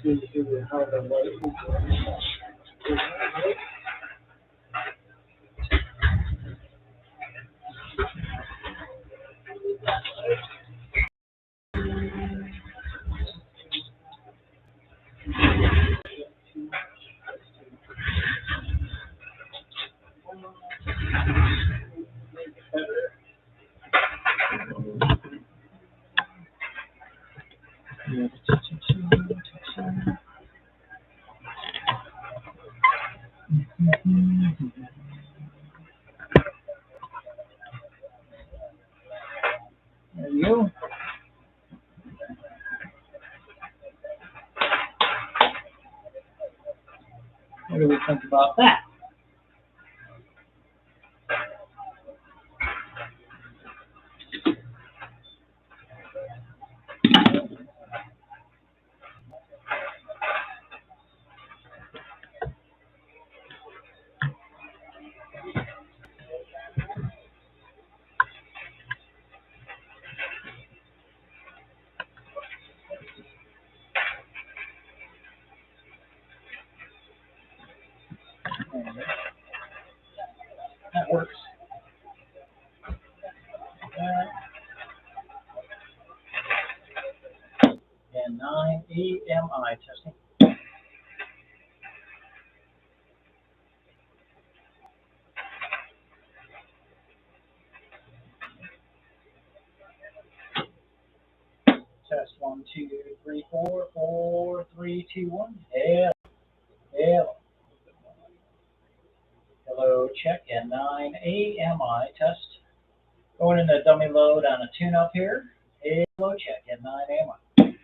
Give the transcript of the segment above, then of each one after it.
There you go. What do we think about that? That works. And 9 EMI testing. Test 1, 2, 3, 4, 4, 3, 2, 1. Hello. Hello. Hello, check and 9 AMI test. Going in the dummy load on a tune-up here. Hello, check and 9 AMI.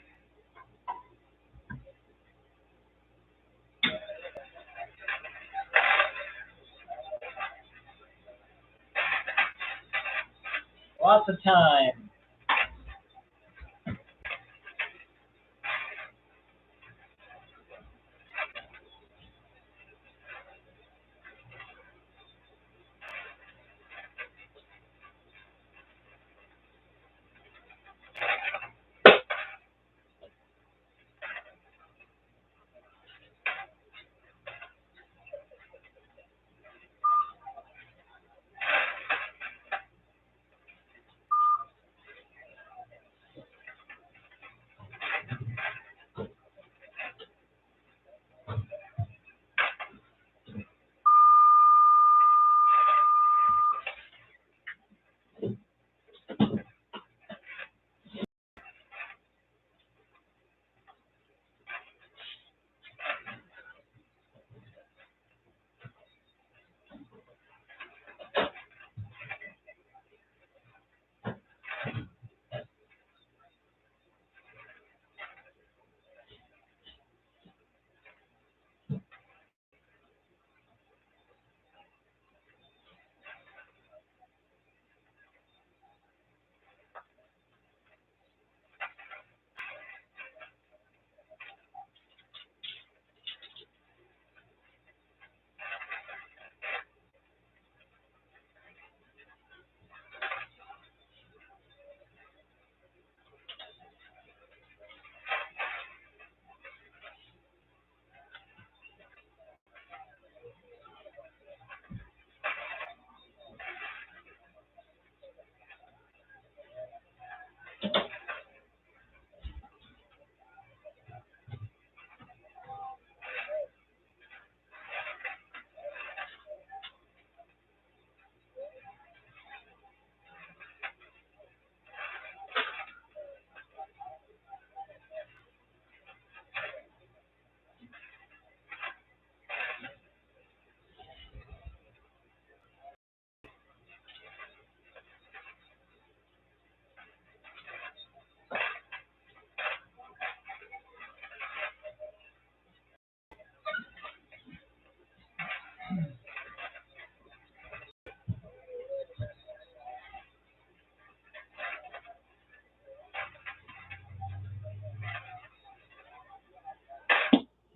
Lots of time.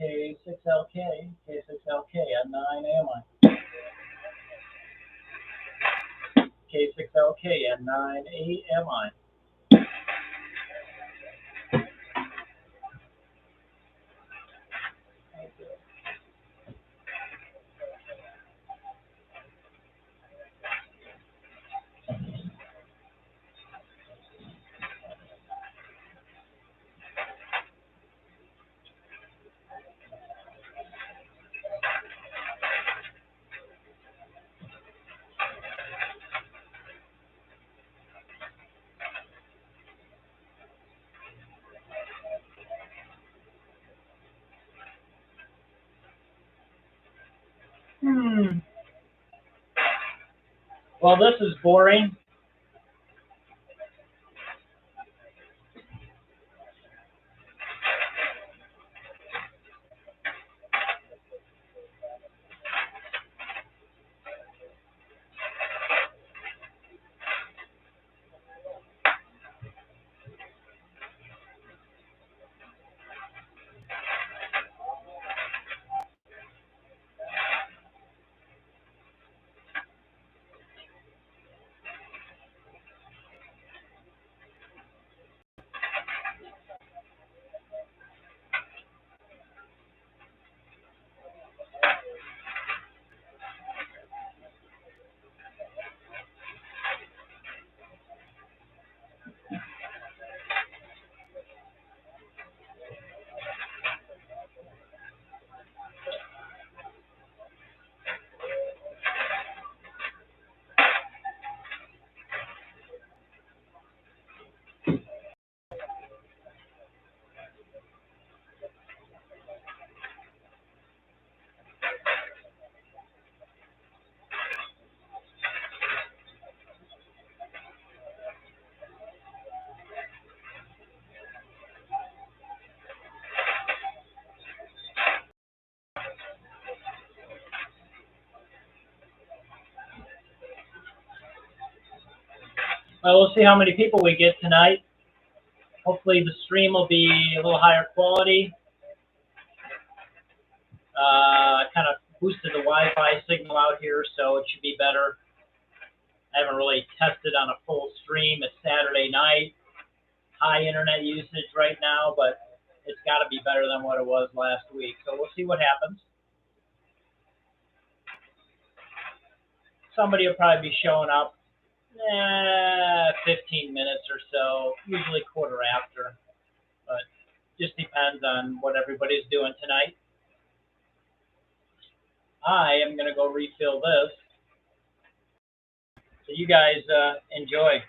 K6LK, K6LK at 9 AMI. K6LK at 9 AMI. Well, this is boring. We'll see how many people we get tonight. Hopefully the stream will be a little higher quality. Kind of boosted the Wi-Fi signal out here, so it should be better. I haven't really tested on a full stream. It's Saturday night. High internet usage right now, but it's got to be better than what it was last week. So we'll see what happens. Somebody will probably be showing up 15 minutes or so, usually quarter after. But just depends on what everybody's doing tonight. I am going to go refill this. So you guys enjoy.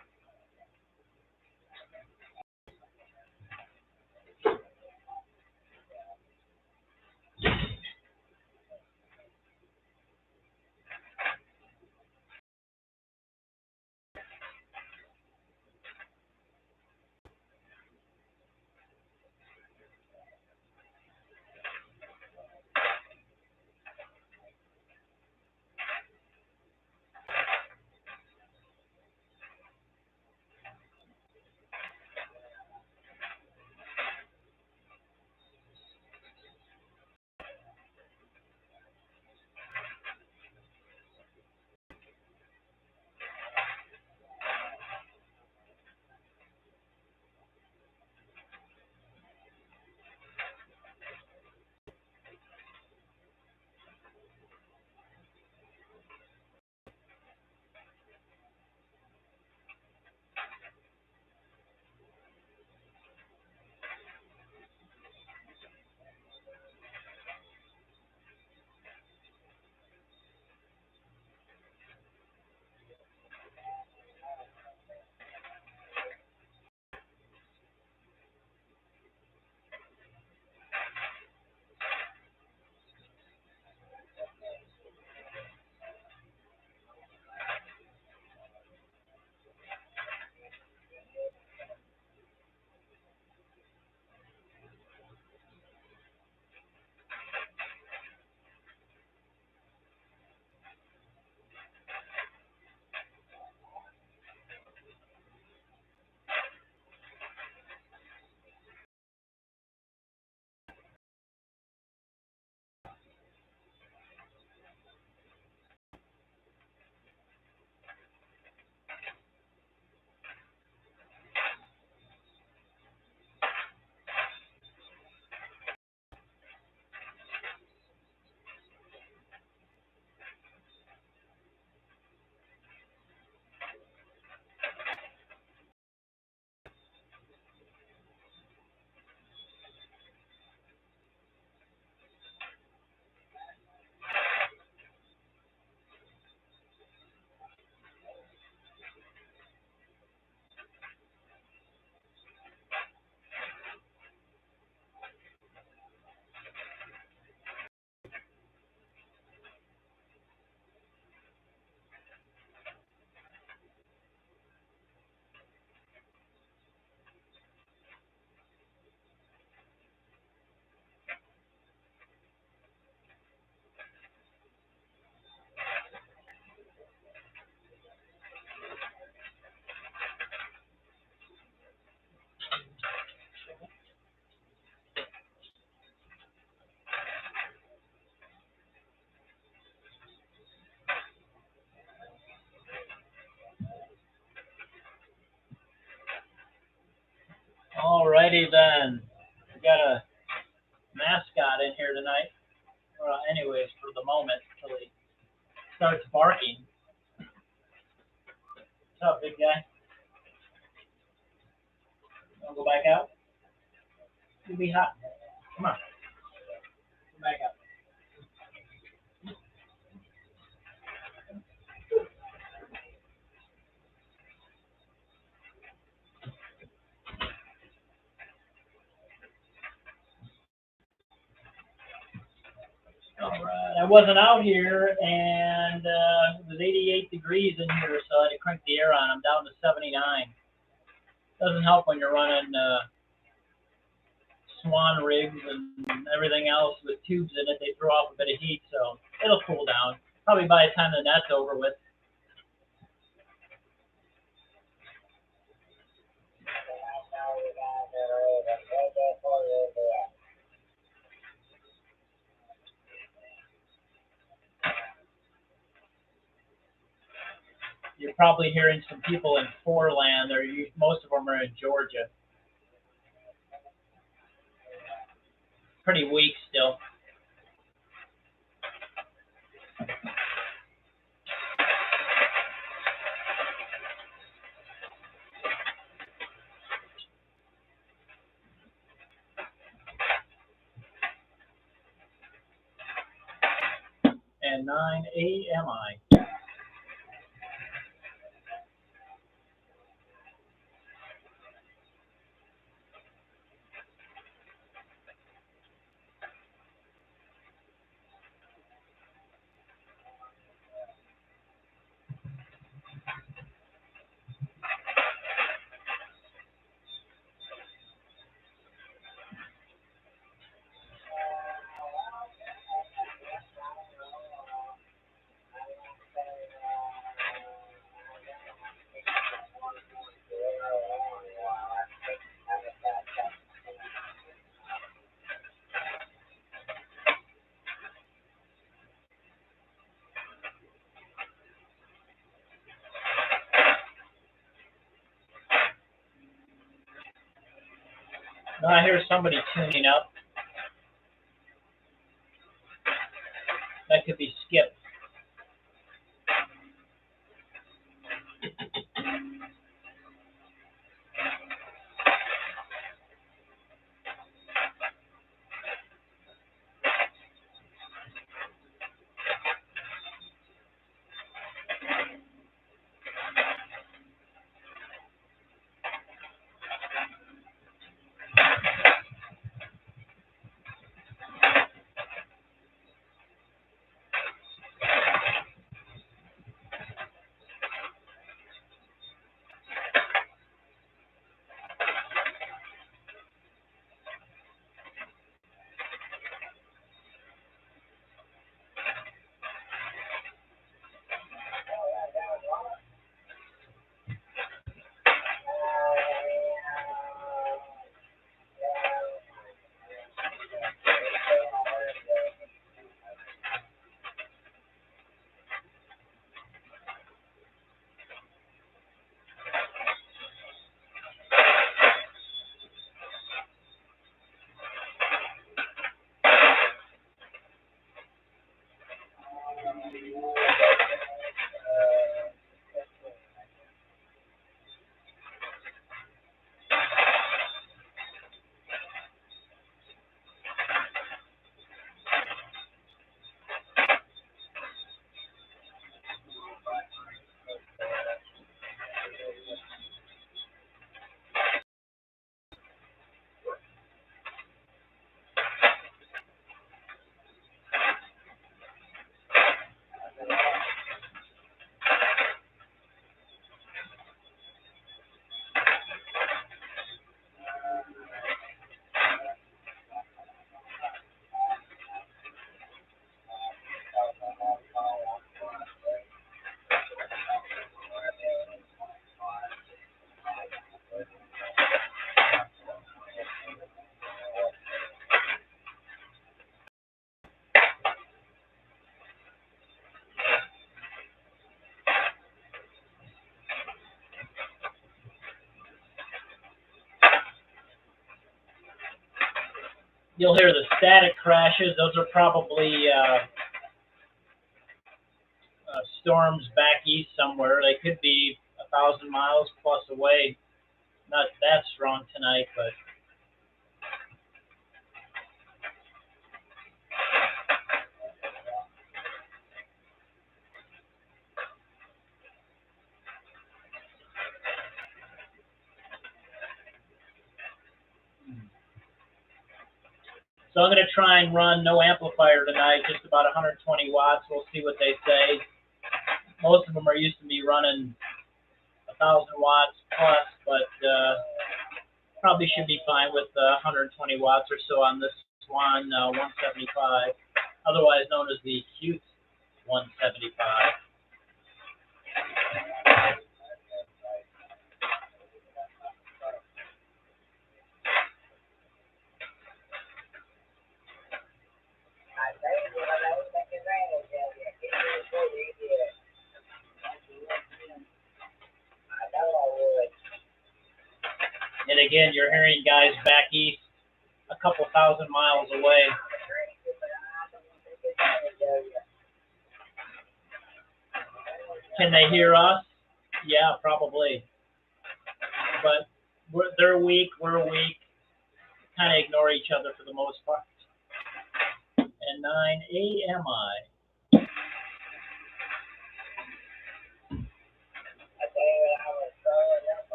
Alrighty then. We got a mascot in here tonight. Well, anyways, for the moment, until he starts barking. What's up, big guy? Wanna go back out? It'll be hot. Come on. Go back out. Alright, I wasn't out here, and it was 88 degrees in here, so I had to crank the air on. I'm down to 79. Doesn't help when you're running Swan rigs and everything else with tubes in it. They throw off a bit of heat, so it'll cool down. Probably by the time the net's over with. You're probably hearing some people in Foreland. Most of them are in Georgia. Pretty weak still. And 9 AMI. Now I hear somebody tuning up. That could be Skip. You'll hear the static crashes. Those are probably storms back east somewhere. They could be 1,000 miles plus away. Not that strong tonight, but so I'm going to try and run no amplifier tonight, just about 120 watts. We'll see what they say. Most of them are used to me running 1,000 watts plus, but probably should be fine with 120 watts or so on this Swan 175, otherwise known as the Cute 175. And again, you're hearing guys back east, a couple thousand miles away. Can they hear us? Yeah, probably. But they're weak, we're weak. Kind of ignore each other for the most part. And 9 AMI.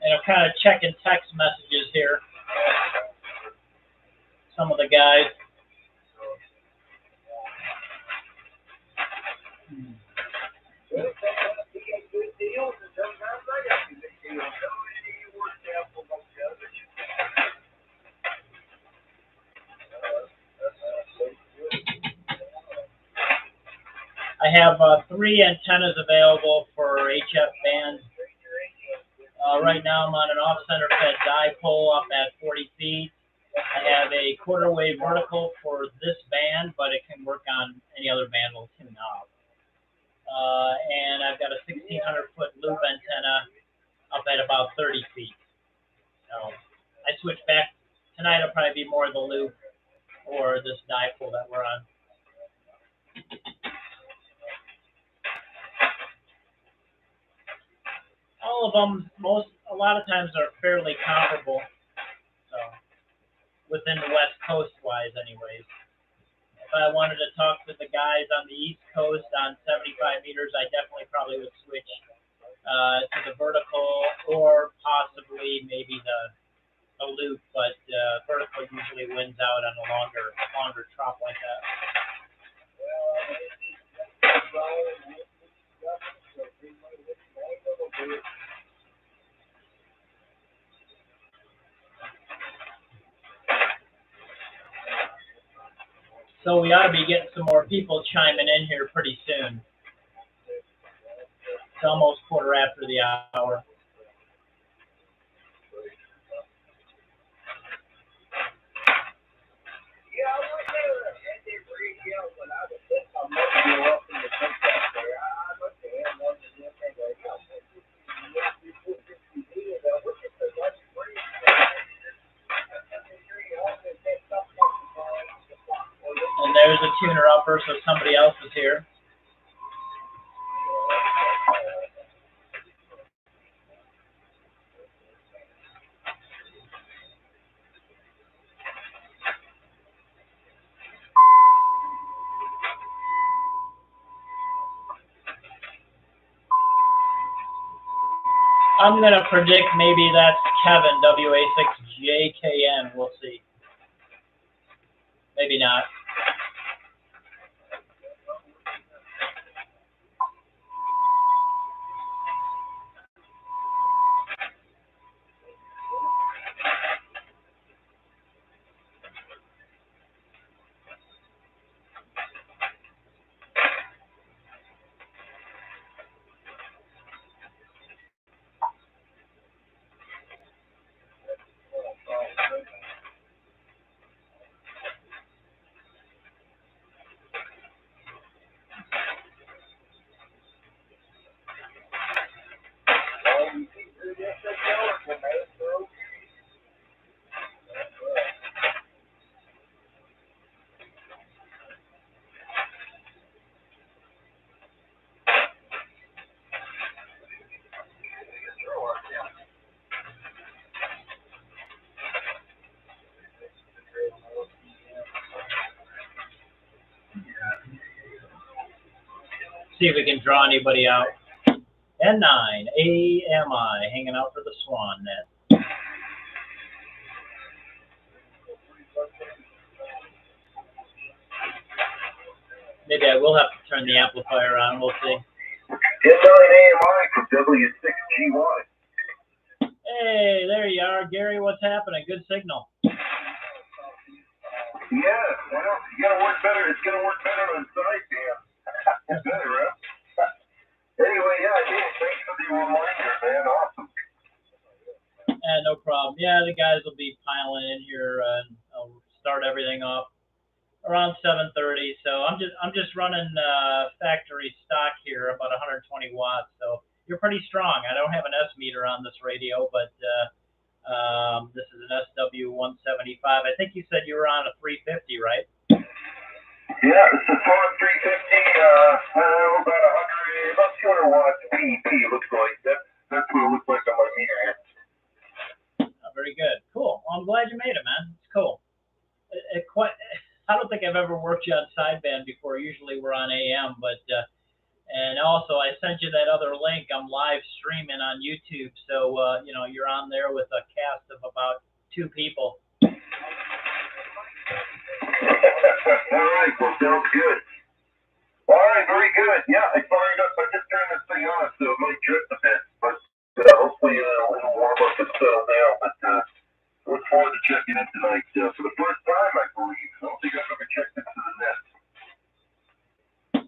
And I'm kind of checking text messages here. Some of the guys. I have 3 antennas available for HF bands. Right now I'm on an off-center fed dipole up at 40 feet. I have a quarter wave vertical for this band, but it can work on any other band we'll tune out. And I've got a 1,600-foot loop antenna up at about 30 feet. So I switch back. Tonight will probably be more the loop or this dipole that we're on. All of them, a lot of times are fairly comparable. So within the West Coast wise anyways. If I wanted to talk to the guys on the East Coast on 75 meters, I definitely probably would switch to the vertical or possibly maybe the loop, but vertical usually wins out on a longer trop like that. So we ought to be getting some more people chiming in here pretty soon. It's almost quarter after the hour. And there's a tuner upper, so somebody else is here. I'm going to predict maybe that's Kevin, WA6JKN. We'll see. Maybe not. See if we can draw anybody out. N9, AMI, hanging out for the Swan net. Maybe I will have to turn the amplifier on, we'll see. N9 AMI from W6GY. Hey, there you are, Gary, what's happening? Good signal. Yeah, well, you gotta work better. It's gonna work better on sideband. It's better, right? Anyway, yeah, thanks for the reminder, man. Awesome. No problem. Yeah, the guys will be piling in here, and I'll start everything off around 7:30. So I'm just running factory stock here, about 120 watts. So you're pretty strong. I don't have an S meter on this radio, but this is an SW175. I think you said you were on a 350, right? Yeah, it's a Swan 350, about 200 watts PEP, it looks like. That's what it looks like on my meter here. Oh, very good. Cool. Well, I'm glad you made it, man. It's cool. I don't think I've ever worked you on sideband before. Usually we're on AM, but and also I sent you that other link. I'm live streaming on YouTube, so you know, you're on there with a cast of about 2 people. All right, well, sounds good. All right, very good. Yeah, I fired up. I just turned this thing on, so it might drift a bit, but hopefully it'll warm up and settle down. But look forward to checking it tonight for the first time, I believe. I don't think I've ever checked into the net.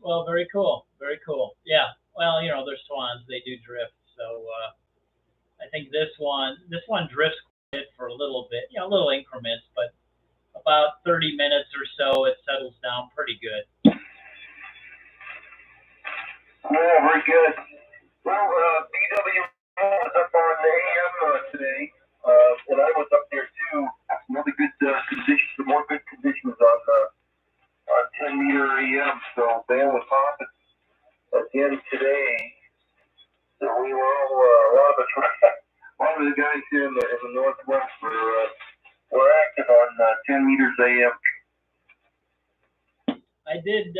Well, very cool. Very cool. Yeah. Well, you know, they're swans. They do drift. So I think this one drifts for a little bit, you know, little increments, but about 30 minutes or so, it settles down pretty good. Yeah, very good. Well, BW was up on the AM today, and I was up there too. Another good conditions, some more good conditions on 10 meter AM. So band was popping again today. So we were all a lot of the guys here in the Northwest were active on 10 meters AM. I did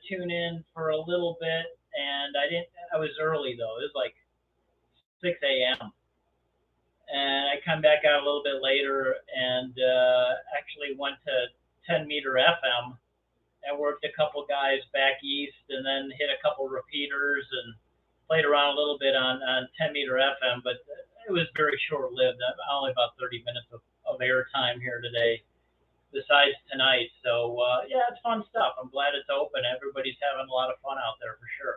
tune in for a little bit, and I was early though. It was like 6 a.m. And I come back out a little bit later and actually went to 10 meter FM and worked a couple guys back east, and then hit a couple repeaters and played around a little bit on 10 meter FM, but it was very short lived. Only about 30 minutes of air time here today, besides tonight. So yeah, it's fun stuff. I'm glad it's open. Everybody's having a lot of fun out there for sure.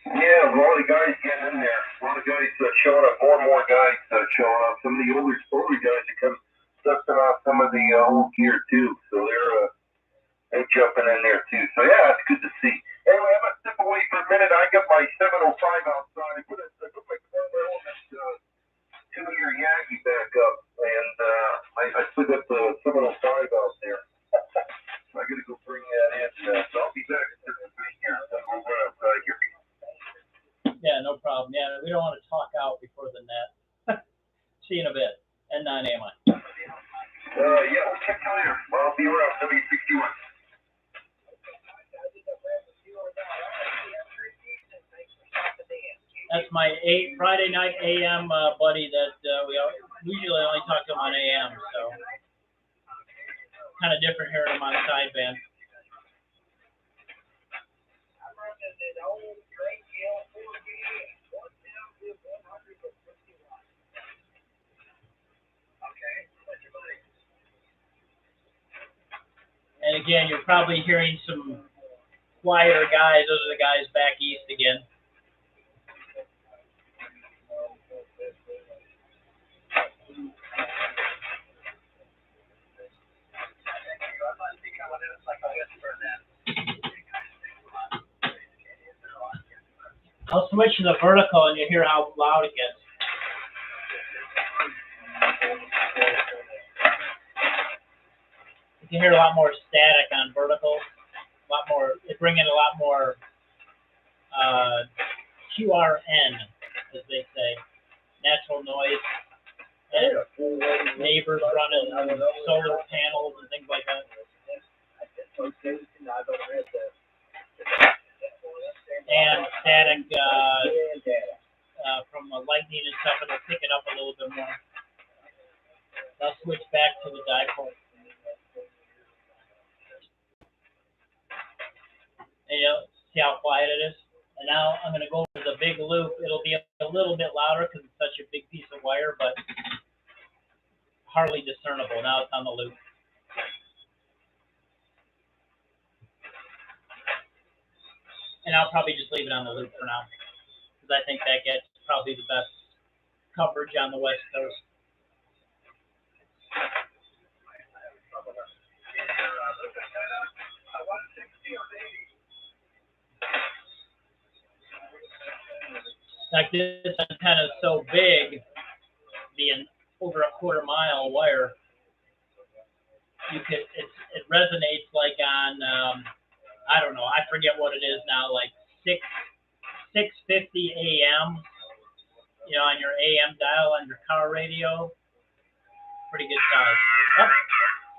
Yeah, a lot of guys getting in there. A lot of guys showing up. More and more guys showing up. Some of the older guys that come dusting off some of the old gear too. So they're jumping in there too. So yeah, it's good to see. Anyway, I'm gonna step away for a minute. I got my 705 outside. I put my camera on this 2-meter Yagi back up, and I still got the 705 out there. So I gotta go bring that in. So I'll be back in a bit here. I'll run outside here. Yeah, no problem. Yeah, we don't want to talk out before the net. See you in a bit. N9 AMI. Yeah, we'll check you later. I'll be around W61. That's my Friday night AM buddy that we usually only talk to him on AM, so kind of different hearing him on sideband. And again, you're probably hearing some quieter guys. Those are the guys back east again. I'll switch to the vertical and you hear how loud it gets. You can hear a lot more static on vertical, a lot more, they bring in a lot more QRN, as they say, natural noise, and neighbors running solar panels and things like that. and static from the lightning and stuff, it'll pick it up a little bit more. I'll switch back to the dipole. And see how quiet it is? And now I'm going to go over the big loop. It'll be a little bit louder because it's such a big piece of wire, but hardly discernible. Now it's on the loop. And I'll probably just leave it on the loop for now, because I think that gets probably the best coverage on the West Coast. Like this antenna is so big, being over a quarter mile wire, it resonates like on I don't know, I forget what it is now, like 650 AM, on your AM dial on your car radio. Pretty good size. Oh,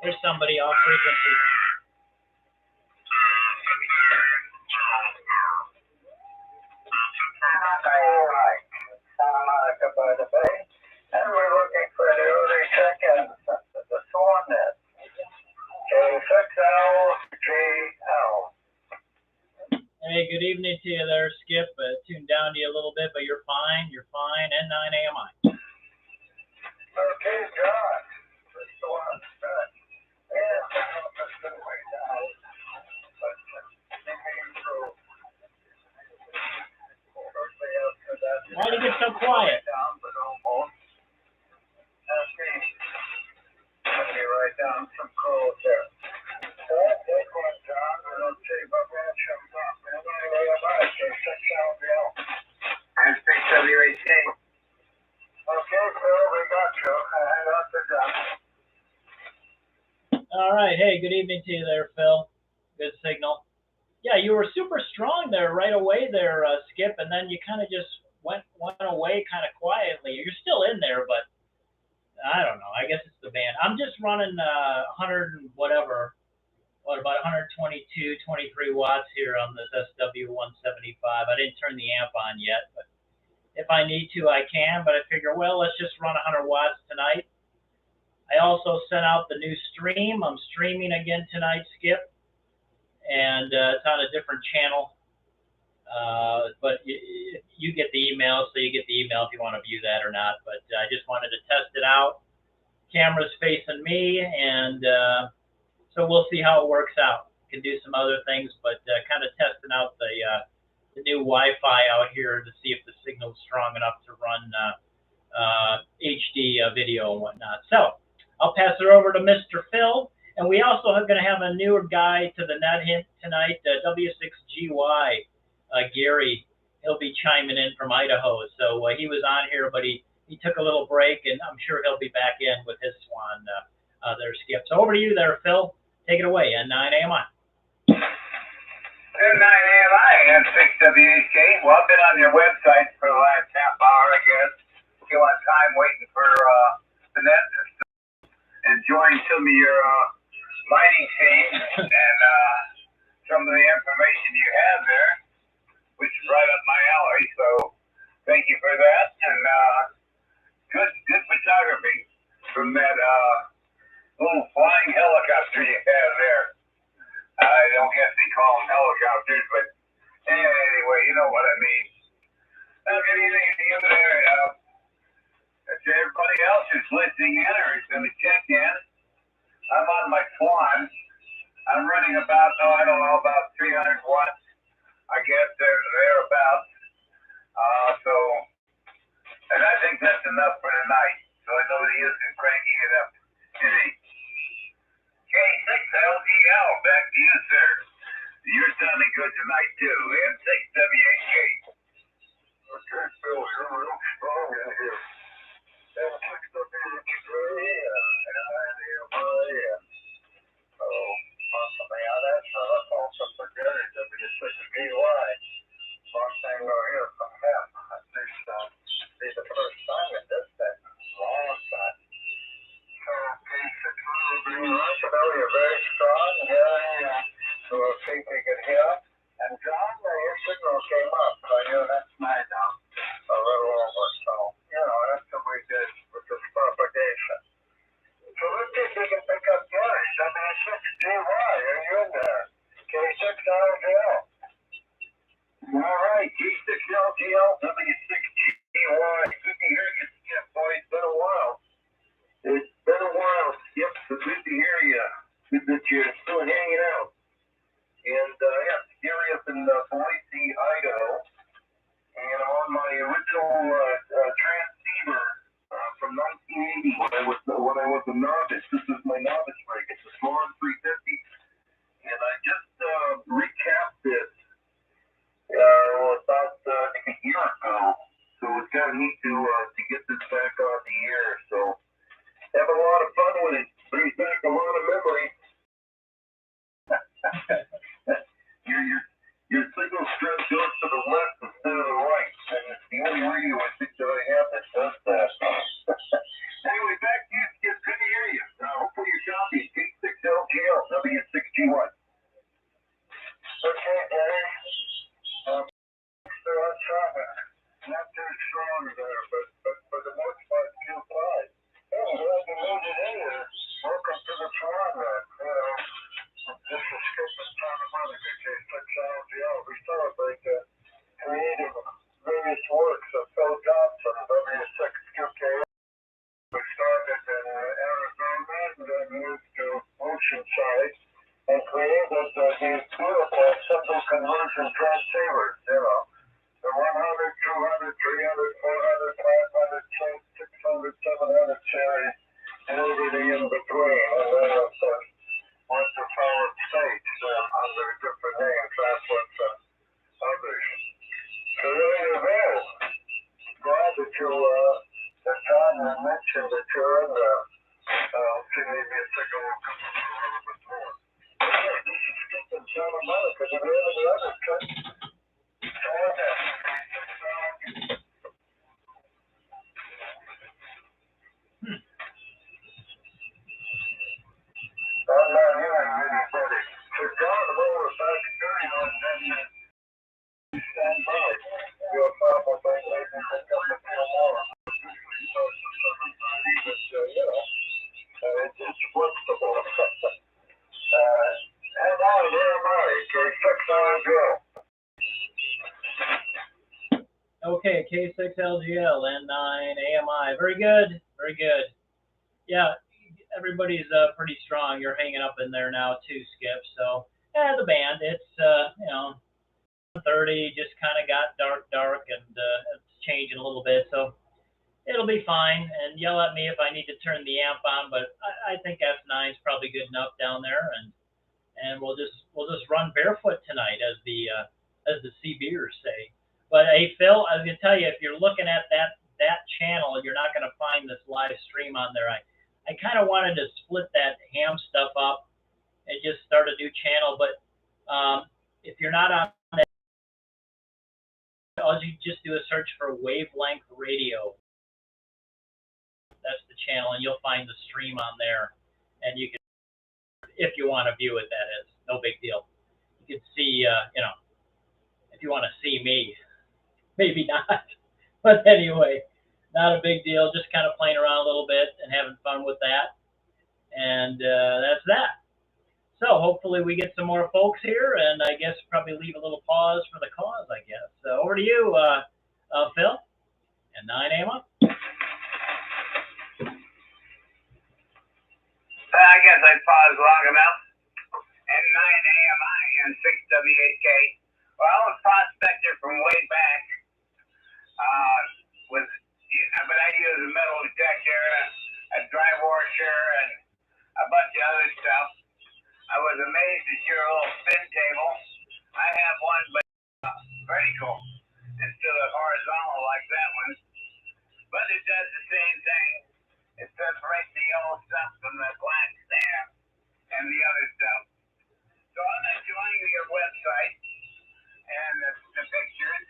there's somebody off frequency. Santa Monica by the Bay, and we're looking for the early second, the Swan net. K6LGL. Hey, good evening to you there, Skip. Tuned down to you a little bit, but you're fine. You're fine. N9AMI. Okay, John. This one. Yeah, that's the way down. But why do you get so quiet? Let me write down some codes here. Take one, John. We'll see what that comes up. I'm 6WHK. Okay, Phil, we got you. Hang on to John. All right. Hey, good evening to you there, Phil. Good signal. Yeah, you were super strong there right away there, Skip, and then you kind of just went away kind of quietly. You're still in there, but I don't know. I guess it's the band. I'm just running 100 and whatever, about 122, 23 watts here on this SW175. I didn't turn the amp on yet, but if I need to, I can. But I figure, well, let's just run 100 watts tonight. I also sent out the new stream. I'm streaming again tonight, Skip. And it's on a different channel, but you get the email, so you get the email if you want to view that or not. But I just wanted to test it out. Camera's facing me, and so we'll see how it works out. Can do some other things, but kind of testing out the new Wi-Fi out here to see if the signal's strong enough to run HD video and whatnot. So I'll pass it over to Mr. Phil. And we also are going to have a newer guy to the net hint tonight, W6GY, Gary. He'll be chiming in from Idaho. So he was on here, but he took a little break, and I'm sure he'll be back in with his Swan there, Skip. So over to you there, Phil. Take it away, N9AMI. N9AMI and 6WHK. Well, I've been on your website for the last half hour, I guess. Still on time waiting for the net and join some of your mining team and some of the information you have there, which is right up my alley. So thank you for that, and good photography from that little flying helicopter you have there. I don't guess they call them helicopters, but anyway, you know what I mean. Good evening to you there. To everybody else who's listening in or is going to check in, I'm on my Swan. I'm running about 300 watts, I guess, thereabouts. And I think that's enough for tonight. So I know that he isn't cranking it up any. K6LGL, back to you, sir. You're sounding good tonight, too. And 6WHK. Okay, Phil, you're real strong in here. And 6WHK, possibly on that, so that's also for Gary, W6GY. Long thing we'll hear from him. This be the first time in this thing. Long time. So, K6LGY, you're very strong. Yeah. So we'll see if we can hear. And John, your signal signal came up, so I knew that's mine now. A little over, so, that's what we did with this propagation. So let's see if we can pick up Gary. W6GY, are you in there? K6LGL. All right, K6LGL, W6GY. Good to hear you, Skip, boy. It's been a while. It's been a while, Skip, so good to hear you. Good that you're still hanging out. And, Gary up in Boise, Idaho. And I'm on my original transceiver from 1980 when I was a novice. This is my novice rig. It's a Swan 350. And I just recapped this about a year ago. So it's kind of neat to get this back on the air. So have a lot of fun with it. Brings back a lot of memories. Your signal strength goes to the left instead of the right. And it's the only radio I think that I have that does that. Anyway, back to you, Skip. Good to hear you. Hopefully your copy is K6LGL, W6GY. Okay, Gary. So I'm trying not too strong there, but for the most part, still fine. Oh, glad you made it in here. Welcome to the Swan. This is Skip and Santa Monica, K6LGL. We celebrate the creative various works of Phil Johnson of W6 QK. We started in Arizona and then moved to Oceanside and created these beautiful simple conversion transceivers, the 100, 200, 300, 400, 500, 600, 700 series, and everything in between. And then, of course, went to solid states under different names, Atlas and others. So there you go. Glad that you, that John had mentioned that you're in there. See, maybe a signal will come up a little bit more. Okay, this is Skip in Santa Monica. Do we have any others, Cut? I'm not hearing anybody. So John, roll us back to you and then stand by. You'll probably maybe pick up a few more. It's flexible. And on, where am I? K6LGL. Okay, K6LGL, N9, AMI. Very good, very good. Yeah, everybody's pretty strong. You're hanging up in there now too, Skip. So, yeah, the band, it's, 30, just kind of got dark, and it's changing a little bit. So, it'll be fine. And yell at me if I need to turn the amp on, but I think S9 is probably good enough down there. And we'll just run barefoot tonight, as the CBers say. But hey, Phil, I was gonna tell you, if you're looking at that channel, you're not gonna find this live stream on there. I kind of wanted to split that ham stuff up and just start a new channel, but if you're not on that, all you just do is search for Wavelength Radio. That's the channel, and you'll find the stream on there, and you can, if you want to view it, that is, no big deal. You can see, if you want to see me. Maybe not, but anyway, not a big deal. Just kind of playing around a little bit and having fun with that, and that's that. So hopefully we get some more folks here, and I guess probably leave a little pause for the cause, I guess. Over to you, Phil, and 9 AMI. I guess I paused long enough. And 9 AMI and 6W8K. Well, I was a prospector from way back. But I use a metal detector, a dry washer, and a bunch of other stuff. I was amazed at your little spin table. I have one, but vertical instead of horizontal like that one. But it does the same thing. It separates the yellow stuff from the black sand and the other stuff. So I'm enjoying your website and the pictures.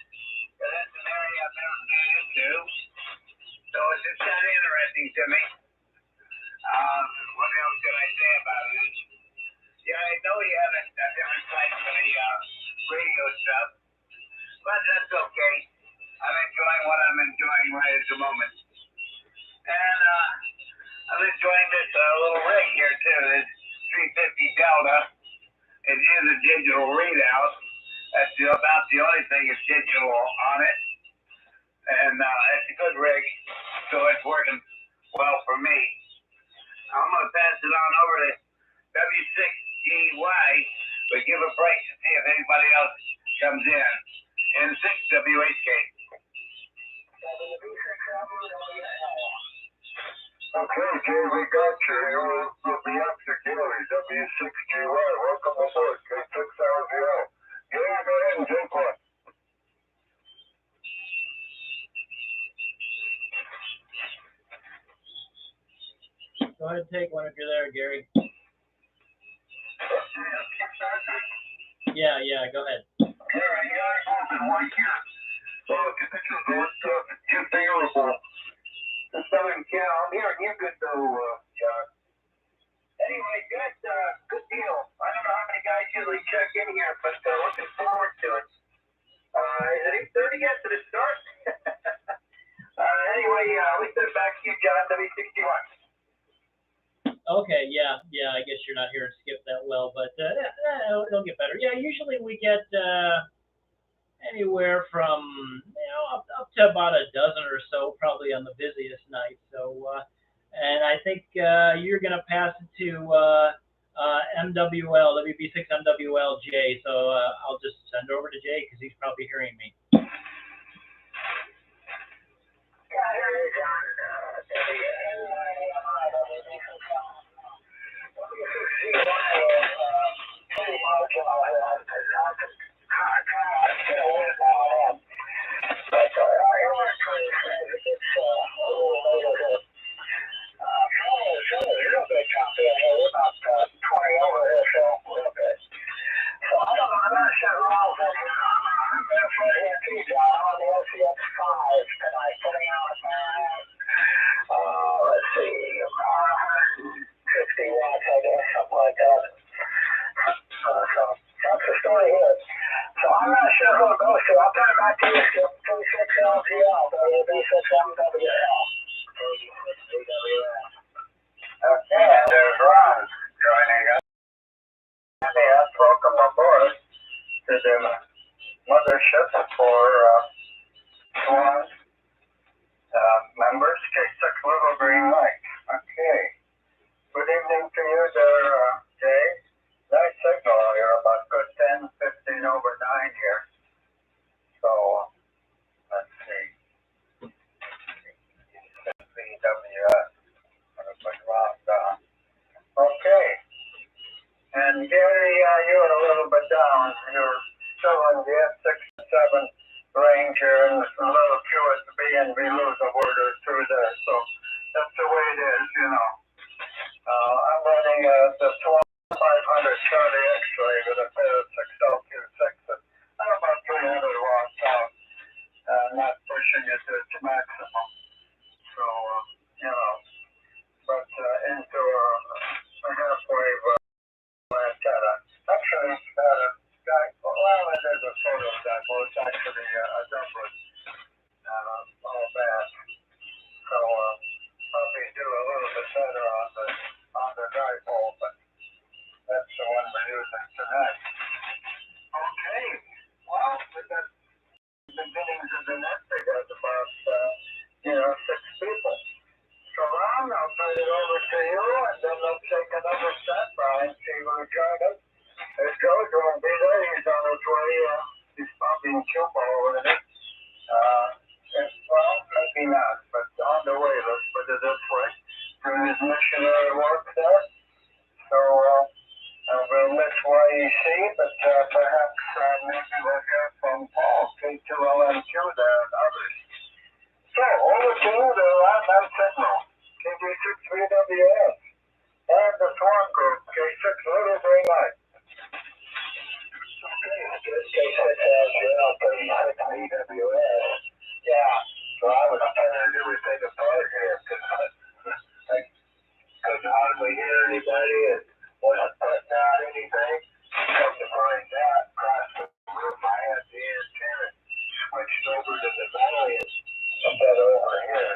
the moment. And I'm enjoying this little rig here too. This 350 Delta. It is a digital readout. That's about the only thing that's digital on it. And it's a good rig, so it's working well for me. I'm going to pass it on over to W6GY, but give a break to see if anybody else comes in. N6WHK. Okay, Jay, we got you. You'll be after Gary, W6GY. Welcome aboard, K6RVL. Gary, go ahead and take one. Go ahead and take one if you're there, Gary. Yeah, go ahead. Gary, you got something right here. So the conditions look favorable. The Southern Cal, I'm hearing you good though, John. Anyway, good deal. I don't know how many guys usually check in here, but looking forward to it. Is it 8:30 yet to the start? Anyway, we send it back to you, John, W61. Okay, yeah, I guess you're not here to skip that well, but it'll get better. Yeah, usually we get anywhere from up to about a dozen or so, probably on the busiest night. So, and I think you're gonna pass it to MWL, WB6 MWL Jay. So I'll just send it over to Jay because he's probably hearing me. Yeah, I hear you, John. Welcome aboard to the mothership for Swan members, K6 Little Green Light. Okay. Good evening to you there, Jay. Nice signal. You're about good 10, 15 over 9 here. So, let's see. VWS. Okay. And Gary, you were a little bit down. You're still in the F67 range here, and it's a little QSB, and we lose a word or two there. So that's the way it is, you know. I'm running the 12500 Charlie X-ray with a pair of 6L26. I'm about 300 watts out, not pushing it to maximum. So, you know, but into a half-wave antenna. Actually, well, it is a sort of dipole. It's actually a doublet, all that. So, probably do a little bit better on the dipole, but that's the one we're using tonight. Okay. Well, we got the beginnings of the net. They got about, 6 people. So, Ron, I'll turn it over to you, and then let's take another step, Brian. See who joined us. There's Joe doing be there. He's on his way. He's probably in Cuba over there. Well, maybe not, but on the way, let's put it this way. Doing his missionary work there. So, we'll miss YEC, but perhaps maybe we'll hear from Paul, K2LMQ there, and others. So, over to you, the last time signal, KG6VWS, and the Swan Group, K6 Little Green Light. Okay, this K6LGL, KG6VWS. Yeah, so I was trying to do everything apart here, because I couldn't hardly hear anybody, and wasn't putting out anything. Come to find out, across the room, I had the antenna switched over to the valley. A bit over here.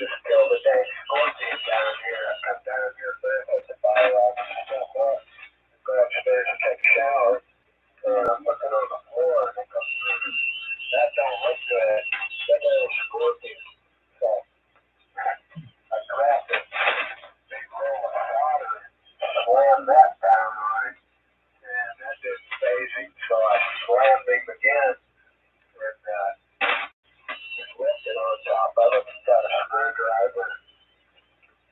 just kill the dang scorpion down here. I come down here, but I have to fire all this stuff up. Go upstairs and take a shower. And I'm looking on the floor and I go, that don't look good. That little scorpion. So I grabbed it, big roll of water, slammed that down on it, and that didn't phase him. So I slammed him again and just lifted on top of it and got a screwdriver and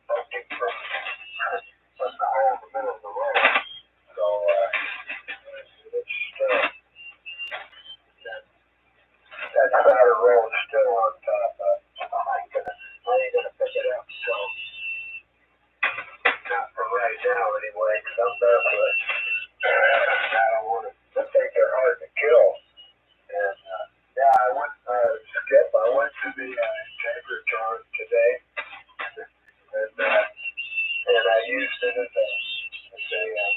poked him from the hole in the middle of the road. So it's still, that batter roll is still on top of it. I ain't gonna pick it up, so not for right now anyway, because I'm barefoot. I don't want to think they're hard to kill. And yeah, I went, Skip, I went to the Disccusions today, and I used it as a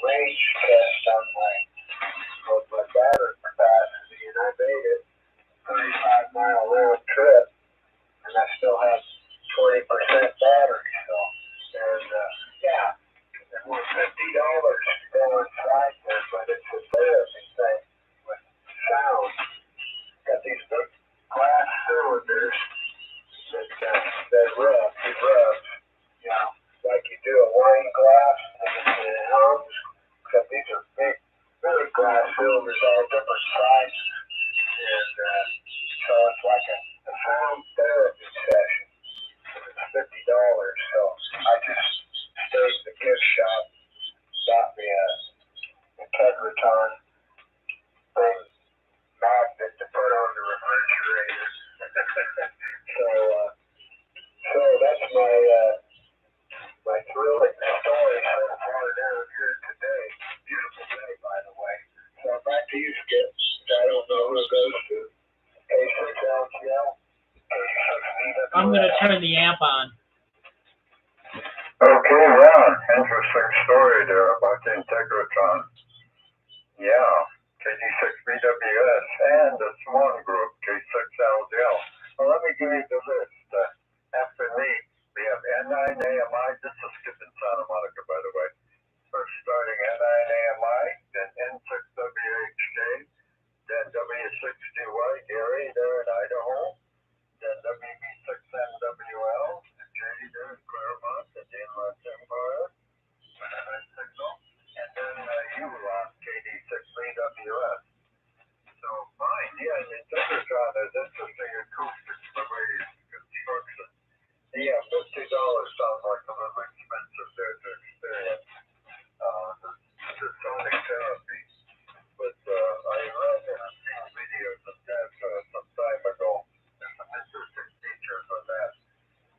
range test on my battery capacity, and I made it 35-mile round trip, and I still have 20% battery. So, and yeah, it was $50 to go inside there, but it's a therapy thing with sound. Got these big glass cylinders that rub, you know, like you do a wine glass and it hums. Except these are big glass cylinders, all different sizes. And so it's like a sound therapy session. It's $50. So I just stayed at the gift shop, got me a Disccusion thing magnet to put on the refrigerator. So that's my thrilling story so far down here today. Beautiful day, by the way. So back to you, Skip. I don't know who it goes to. K6LGL. I'm going to turn the amp on. Okay, yeah, interesting story there about the Disccusion. Yeah, KD6BWS and the Swan Group, K6LGL. Well, let me give you the list. After me, we have N9AMI. This is Skip in Santa Monica, by the way. First starting N9AMI, then N6WHK, then W6GY, Gary there in Idaho, then WB6NWL, Jay there in Claremont, and Inland Empire, signal, and then ULON, KD6BWS. So fine, yeah, and the Disccusion is interesting acoustics the way it's construction. Yeah, $50 sounds like a little expensive there to experience the sonic therapy. But I read and I've seen videos of that some time ago. There's some interesting features on that.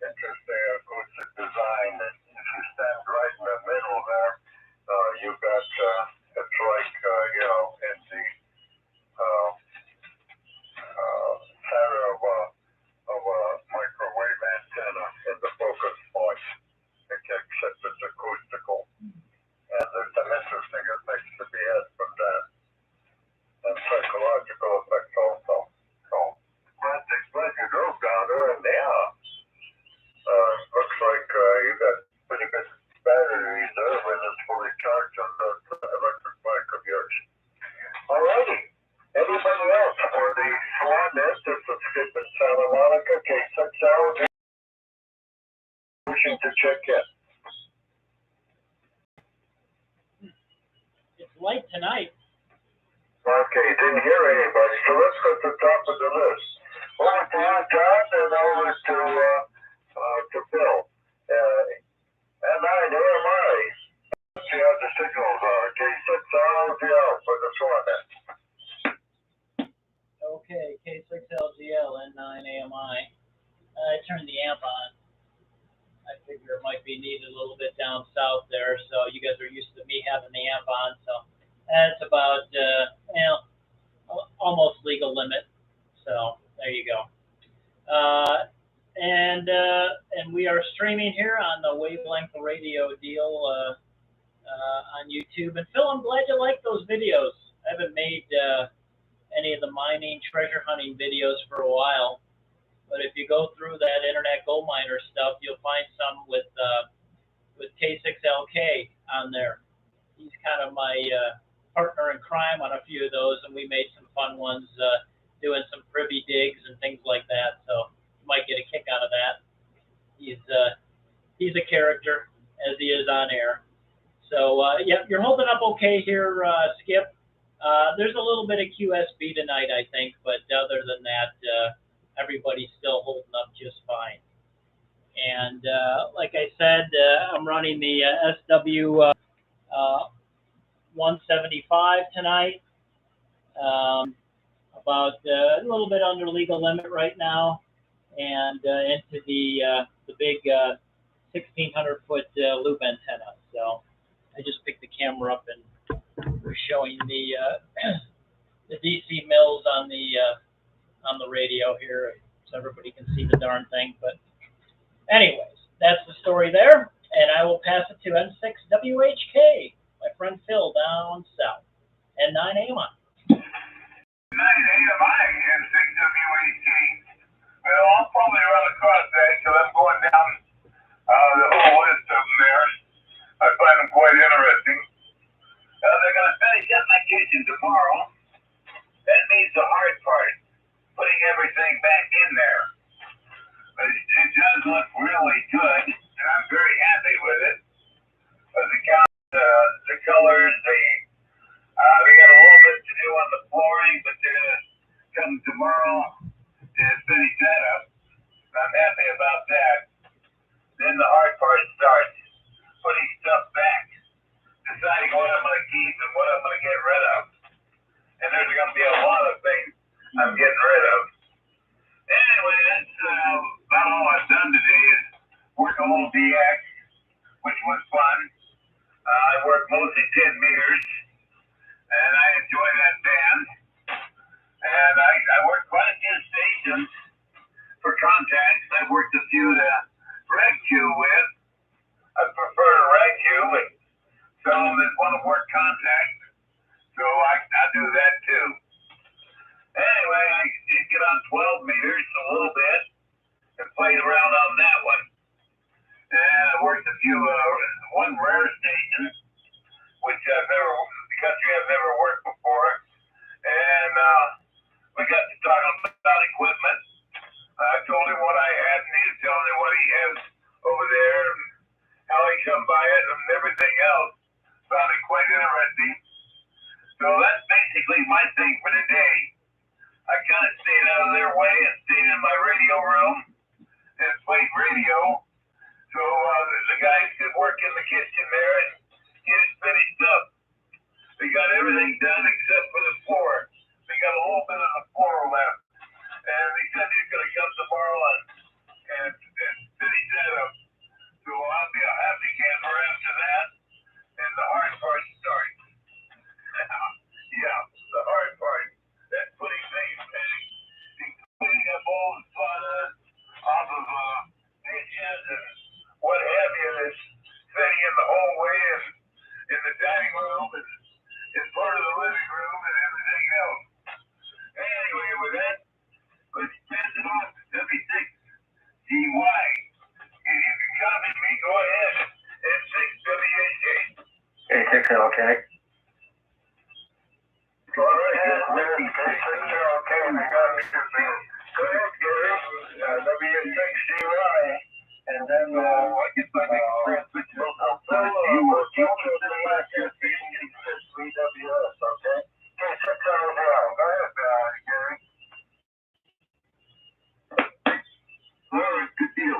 Interesting acoustic design. And if you stand right in the middle there, you've got, it's like, you know, in the center of a microwave antenna in the focus point, except it's acoustical. And there's some interesting effects to be had from that. And psychological effects also. So, glad you drove down there, and yeah, looks like you got pretty good battery reserve and it's fully charged on the electric bike of yours. Alrighty. Anybody else for the Swan Net? This is Skip in Santa Monica, K6L. Wishing to check in. It's light tonight. Okay, didn't hear anybody, so let's go to the top of the list. Over to you, John, and over to Bill. N9AMI. Let's see how the signals are. K6LGL for the Swan Net. Okay, K6LGL, N9AMI. I turned the amp on. I figure it might be needed a little bit down south there, so you guys are used to me having the amp on, so that's about, almost legal limit. So there you go. And we are streaming here on the Wavelength radio deal on YouTube. And Phil, I'm glad you like those videos. I haven't made any of the mining treasure hunting videos for a while. But if you go through that Internet Gold Miner stuff, you'll find some with K6LK on there. He's kind of my partner in crime on a few of those, and we made some fun ones doing some privy digs and things like that. So you might get a kick out of that. He's a character, as he is on air. So yeah, you're holding up okay here, Skip. There's a little bit of QSB tonight, I think, but other than that, everybody's still holding up just fine. And like I said, I'm running the SW 175 tonight. About a little bit under legal limit right now, and into the big 1600 foot loop antenna. So I just picked the camera up and we're showing the DC mills on the radio here, so everybody can see the darn thing. But anyways, that's the story there, and I will pass it to N6WHK, my friend Phil down south, and 9AMI. 9AMI and 6WHK. Well, I'll probably run across that because I'm going down the whole list of them there. I find them quite interesting. They're going to finish up my kitchen tomorrow. That means the hard part, putting everything back in there. But it does look really good, and I'm very happy with it. The colors, they got a little bit to do on the flooring, but they're going to come tomorrow to finish that up. I'm happy about that. Then the hard part starts, putting stuff back, deciding what I'm going to keep and what I'm going to get rid of. And there's going to be a lot of things I'm getting rid of. Anyway, that's about all I've done today is work a little DX, which was fun. I worked mostly 10 meters, and I enjoy that band. And I worked quite a few stations for contacts. I worked a few to reg queue with. I prefer to reg queue, but some of them want to work contacts, so I do that too. Anyway, I did get on 12 meters a little bit and played around on that one. And I worked a few, one rare station, which the country I've never worked before. And we got to talking about equipment. I told him what I had, and he was telling me what he has over there, and how he come by it, and everything else. Sounded quite interesting. So that's basically my thing for today. I kind of stayed out of their way and stayed in my radio room and played radio. So the guys could work in the kitchen there and get it finished up. They got everything done except for the floor. They got a little bit of the floor left. And they said he's going to come tomorrow and finish that up. So I'll be a happy camper after that. And the hard part starts. Yeah, the hard part. That's putting things back, cleaning up old sawdust off of dishes and what have you that's sitting in the hallway and in the dining room and in part of the living room and everything else. Anyway, with that, let's pass it on to W6GY. If you can copy me, go ahead. N6WHK. K6LK. All right, okay, I got it. Go ahead, Gary. W6GY. And then, I guess I make a transmit to you or VWS, okay? K6LK. Go ahead, Gary. All right, good deal.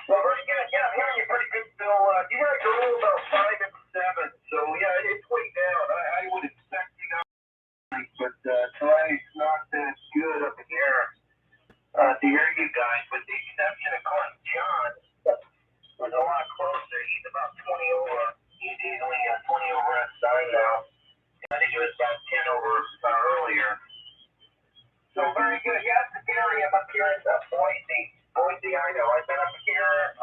Well, very good. Yeah, I'm hearing you pretty good, Phil. You got to go about 5 and 7, so yeah, it's way down. I would expect you guys, but tonight's not that good up in here to hear you guys, with the exception of course John was a lot closer. He's about 20 over. He's only 20 over outside now. I think it was about 10 over earlier. So very good. Yeah, it's Gary. I'm up here in Boise. Boise, Idaho. I've been up here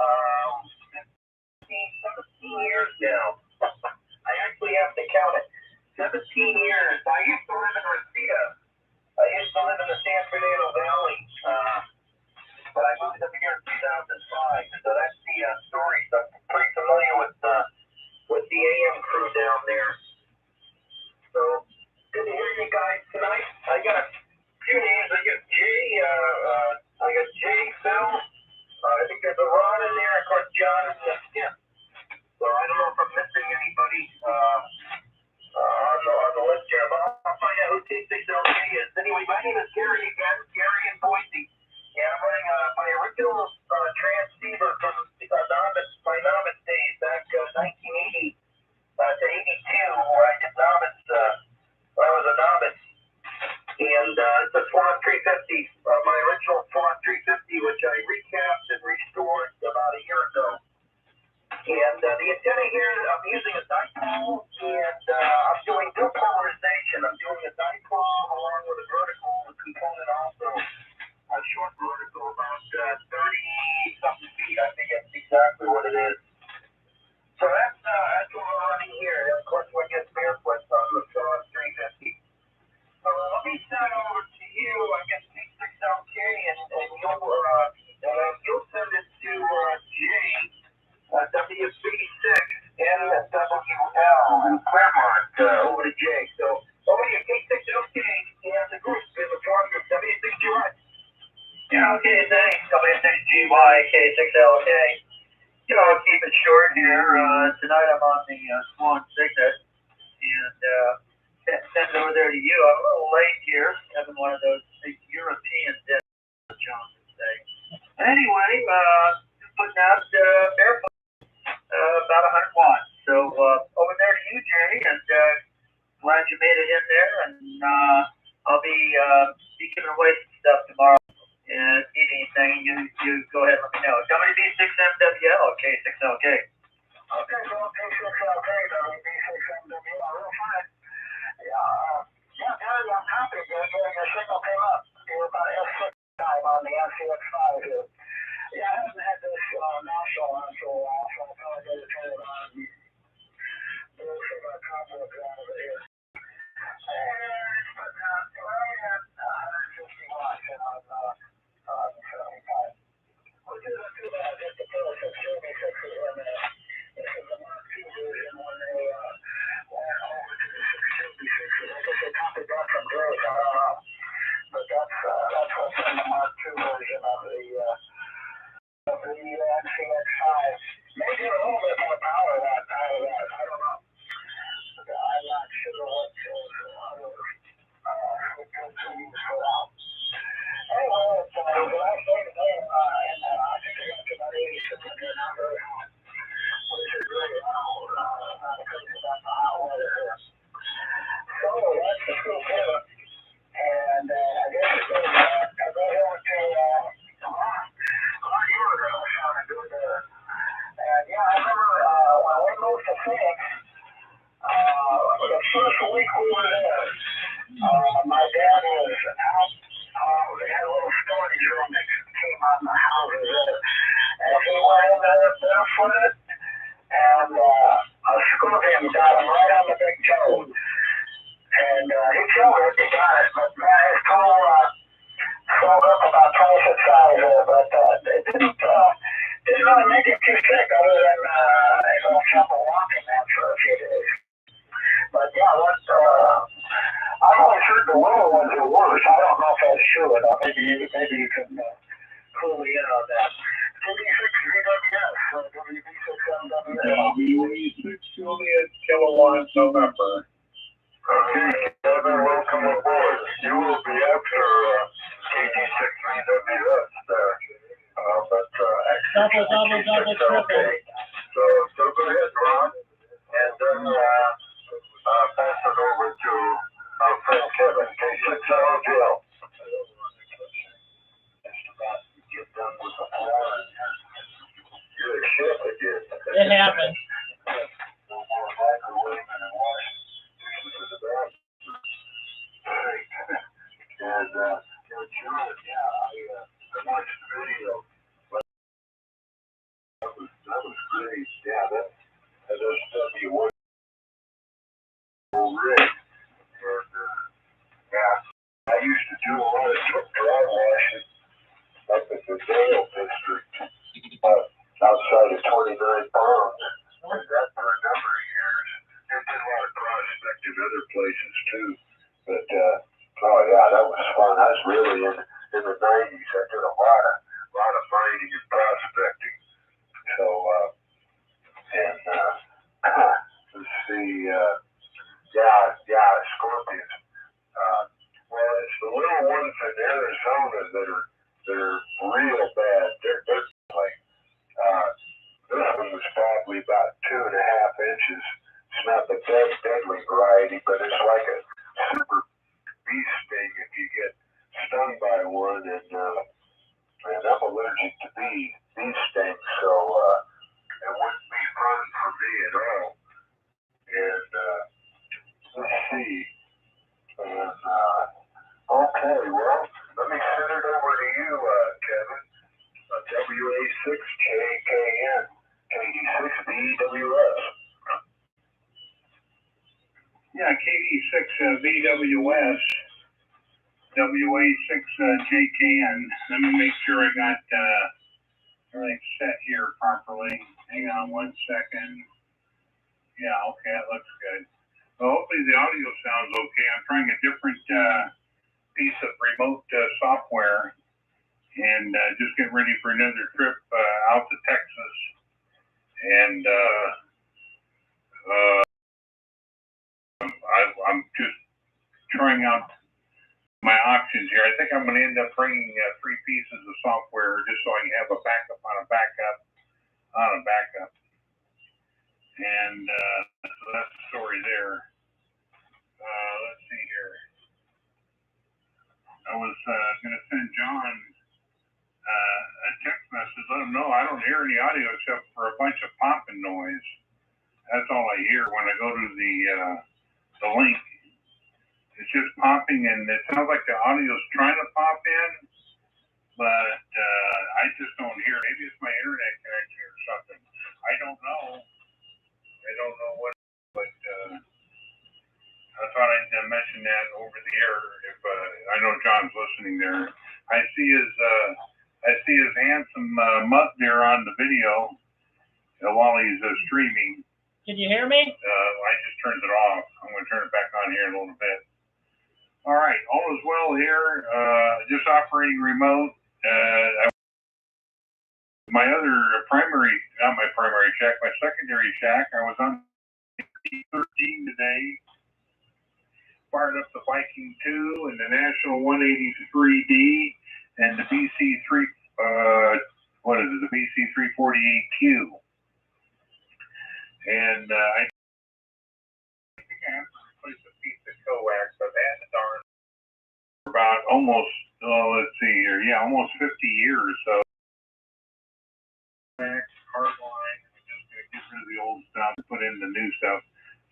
17 years now. I actually have to count it. 17 years. I used to live in Reseda. I used to live in the San Fernando Valley. So that's the story. So I'm pretty familiar with the AM crew down there. So good to hear you guys tonight. I got a few names. I got Jay. I got Jay, Phil. I think there's a Ron in there. Of course, John and Skip. So I don't know if I'm missing anybody on the list here, but I'll find out who K6LK is. Anyway, my name is Gary again, Gary in Boise, and I'm running my original transceiver from my novice days back 1980 to 82, where I did novice when I was a novice, and it's a Swan 350, my original Swan 350, which I recapped and restored about a year ago. And the antenna here, I'm using a dipole, and I'm doing dual polarization. I'm doing a dipole along with a vertical component also, a short vertical, about 30-something feet. I think that's exactly what it is. So that's what we're running here. And of course, we get barefoot on the Swan 350. So let me send over to you, I guess, P6LK, and you'll send it to Jay. WB6 NWL in Claremont over to Jay. So over to K6LK and the group in the form of W6GY. Yeah, okay, thanks. W6GY, K6LK. I'll keep it short here. Tonight I'm on the Swan Signet and send it over there to you. I'm a little late here, having one of those big European dead John would say. Anyway, putting out barefoot. About 100 watts. So over there to you, Jay, and glad you made it in there. And I'll be giving away some stuff tomorrow. And if you need anything, you go ahead and let me know. WB6MWL, K6LK. Okay, so K6LK, WB6MWL, real fine. Yeah, Gary, I'm happy. Your signal came up. You're about S6 time on the FCX5 here. Yeah, I haven't had this national on for a while, so I'll probably go to turn it on. There's some complex over here. But we're only at 150 watts and on 75. Which isn't too bad, just to put us at 76 in there. This is the Mark II version when they went over to the 676. I guess they copied that from Drake, I don't know. But that's what's in the Mark II version of the MCX5. Maybe a little bit more power that I don't know. I'm not sure what other good to use for that. Anyway, it's the last day today, and I think I got to about 86 in here, not very hot, which is really loud. I'm not crazy about the hot weather here. So that's the school here, and I guess it's going to go over to and yeah, I remember when we moved to Phoenix, the first week we were there, my dad was out, they had a little storage room that came on the houses there, and he went in there barefooted, and a scorpion got him right on the big toe, and he killed it, he got it, but man, his toe swelled up about twice its size there, but it didn't really make it too sick other than a little trouble walking that for a few days. But yeah, I've always heard the winter ones are worse. I don't know if that's true or not. Maybe you can clue me in on that. WB6VWS, WB6MWL. WB6 Juliet Kilowatt November. Okay, Kevin, welcome aboard. You will be after KG6VWS there. Double, triple. So go ahead, Ron, and then pass it over to our friend Kevin, K6LK. It happened. And I watched the video. That was great. Yeah, that SW1 rig. And yeah, I used to do a lot of dry washing up at the Dale district. side of 29 pounds. Did that for a number of years. And did a lot of prospecting other places too. But oh yeah, that was fun. I was really in the 90s. I did a lot of mining and prospecting. So and let's see, yeah, scorpions. Well, it's the little ones in Arizona that are real bad. They're like this one was probably about 2.5 inches. It's not the deadly variety, but it's like a super bee sting if you get stung by one. And I'm allergic to bee stings, so it wouldn't be fun for me at all. And let's see. And okay, well, let me send it over to you, Kevin. WA6JKN, KD6BWS. Yeah, KD6BWS, WA6JKN. Let me make sure I got everything set here properly. Hang on 1 second. Yeah, okay, that looks good. Well, hopefully the audio sounds okay. I'm trying a different piece of remote software and just getting ready for another trip out to Texas. And I'm just trying out my options here. I think I'm going to end up bringing 3 pieces of software just so I can have a backup on a backup on a backup. And so that's the story there. Let's see here. I was going to send John a text message, let him know I don't hear any audio except for a bunch of popping noise. That's all I hear when I go to the link. It's just popping, and it sounds like the audio's trying to pop in, but I just don't hear. Maybe it's my internet connection or something. I don't know. I don't know what, but I thought I'd mention that over the air. If I know John's listening there, I see his handsome mug there on the video while he's streaming. Can you hear me? I just turned it off. I'm going to turn it back on here in a little bit. All right, all is well here. Just operating remote. My other not my primary shack, my secondary shack. I was on 13 today. Fired up the Viking 2 and the National 183D and the BC3. What is it? The BC348Q. And I think I have to replace a piece of coax. I've had the darn for about almost, let's see here, yeah, almost 50 years. So, hard line, I'm just going to get rid of the old stuff, put in the new stuff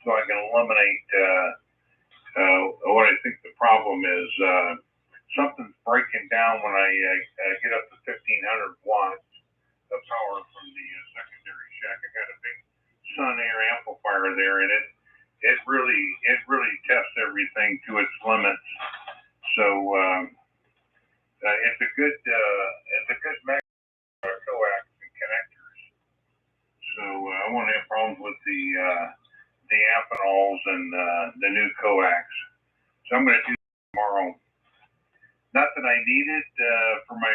so I can eliminate what I think the problem is. Something's breaking down when I get up to 1500 watts of power from the secondary shack. I got a big Sun Air amplifier there, and it really tests everything to its limits. So it's a good mix of coax and connectors. So I won't have problems with the amphenol and the new coax. So I'm going to do it tomorrow. Not that I need it for my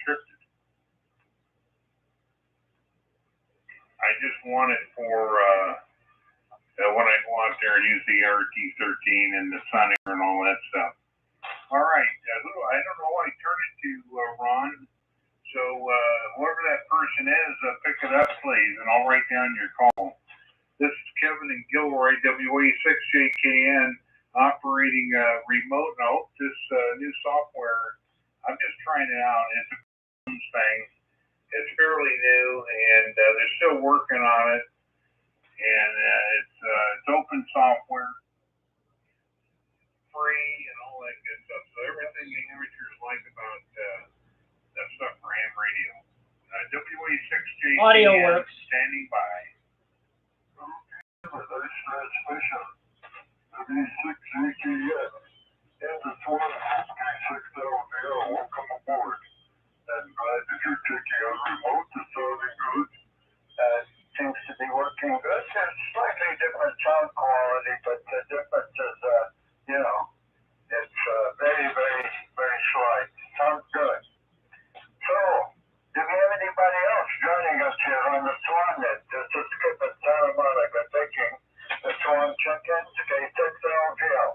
trip. I just want it for when I go out there and use the RT13 and the Sun Air and all that stuff. All right, I don't know why I turned it to Ron. So whoever that person is, pick it up, please, and I'll write down your call. This is Kevin and Gilroy, WA6JKN, operating remote. And I hope this new software, I'm just trying it out. It's a thing. It's fairly new, and they're still working on it. And it's open software, free, and all that good stuff. So everything the amateurs like about that stuff for ham radio. WA6JKN Audio works. Standing by. That's transmission. WA6JKN. And the Swan Engineering Co. Welcome aboard. And glad that you're taking a remote to Southern a slightly different sound quality, but the difference is, you know, it's very, very, very slight. Sounds good. So, do we have anybody else joining us here on the Swan Net? This is Skip at Santa Monica taking the Swan check-ins, K6LGL.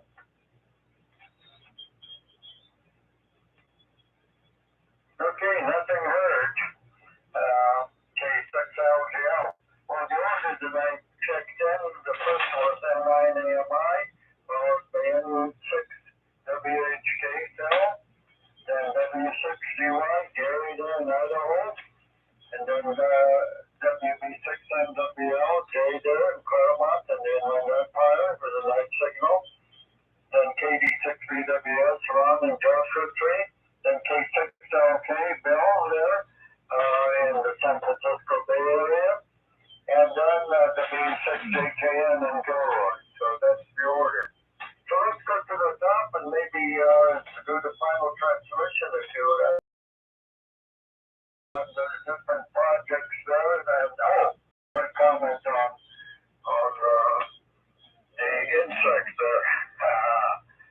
Okay, nothing heard. K6LGL. Well, the orders that I checked in, the first was N9 AMI, followed by N6WHK cell, then W6GY, Gary there in Idaho, and then WB6NWL, Jay there in Claremont, and the Inland Empire for the night signal, then KD6BWS, Ron in Joshua Tree, then K6LK, Bill there in the San Francisco Bay Area, and then W6JKN in Gilroy. So that's the order. So let's go to the top and maybe do the final transmission if you would. There's different projects there, and a comment on the insect there,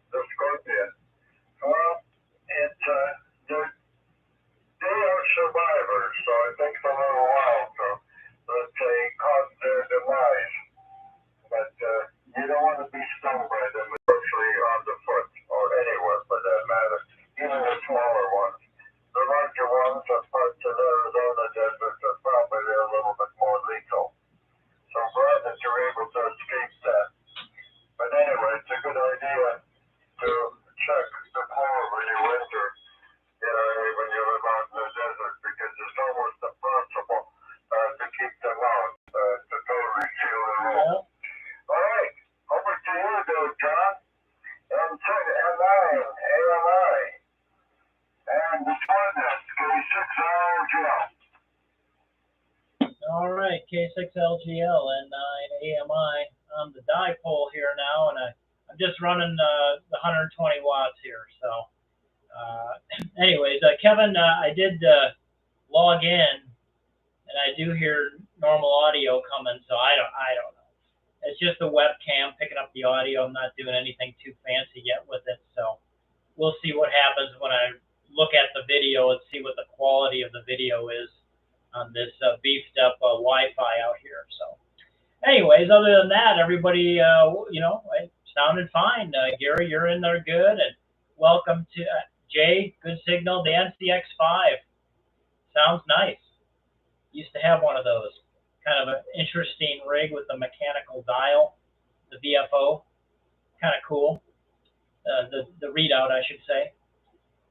the scorpion. Well, it's they are survivors, so it takes a little while to, let's say, cause their demise. But you don't want to be stung by them, especially on the foot or anywhere for that matter, even the smaller ones. The larger ones are parts of the Arizona desert are probably a little bit more lethal. So I'm glad that you're able to escape that. But anyway, it's a good idea to check the floor when you enter, when you live out in the desert, because it's almost impossible to keep them out, to totally seal the room. All right, over to you, though, John. N9, AMI, and the Swan Net, K6LGL. All right, K6LGL and 9 AMI on the dipole here now, and I'm just running the 120 watts here. So, anyways, Kevin, I did log in, and I do hear normal audio coming. So I don't know. It's just a webcam picking up the audio. I'm not doing anything too fancy yet with it. So we'll see what happens when I look at the video and see what the quality of the video is on this beefed up Wi-Fi out here. So anyways, other than that, everybody, it sounded fine. Gary, you're in there good. And welcome to Jay, good signal. The NCX5 sounds nice. Used to have one of those. Kind of an interesting rig with a mechanical dial, the VFO. Kind of cool. The readout, I should say.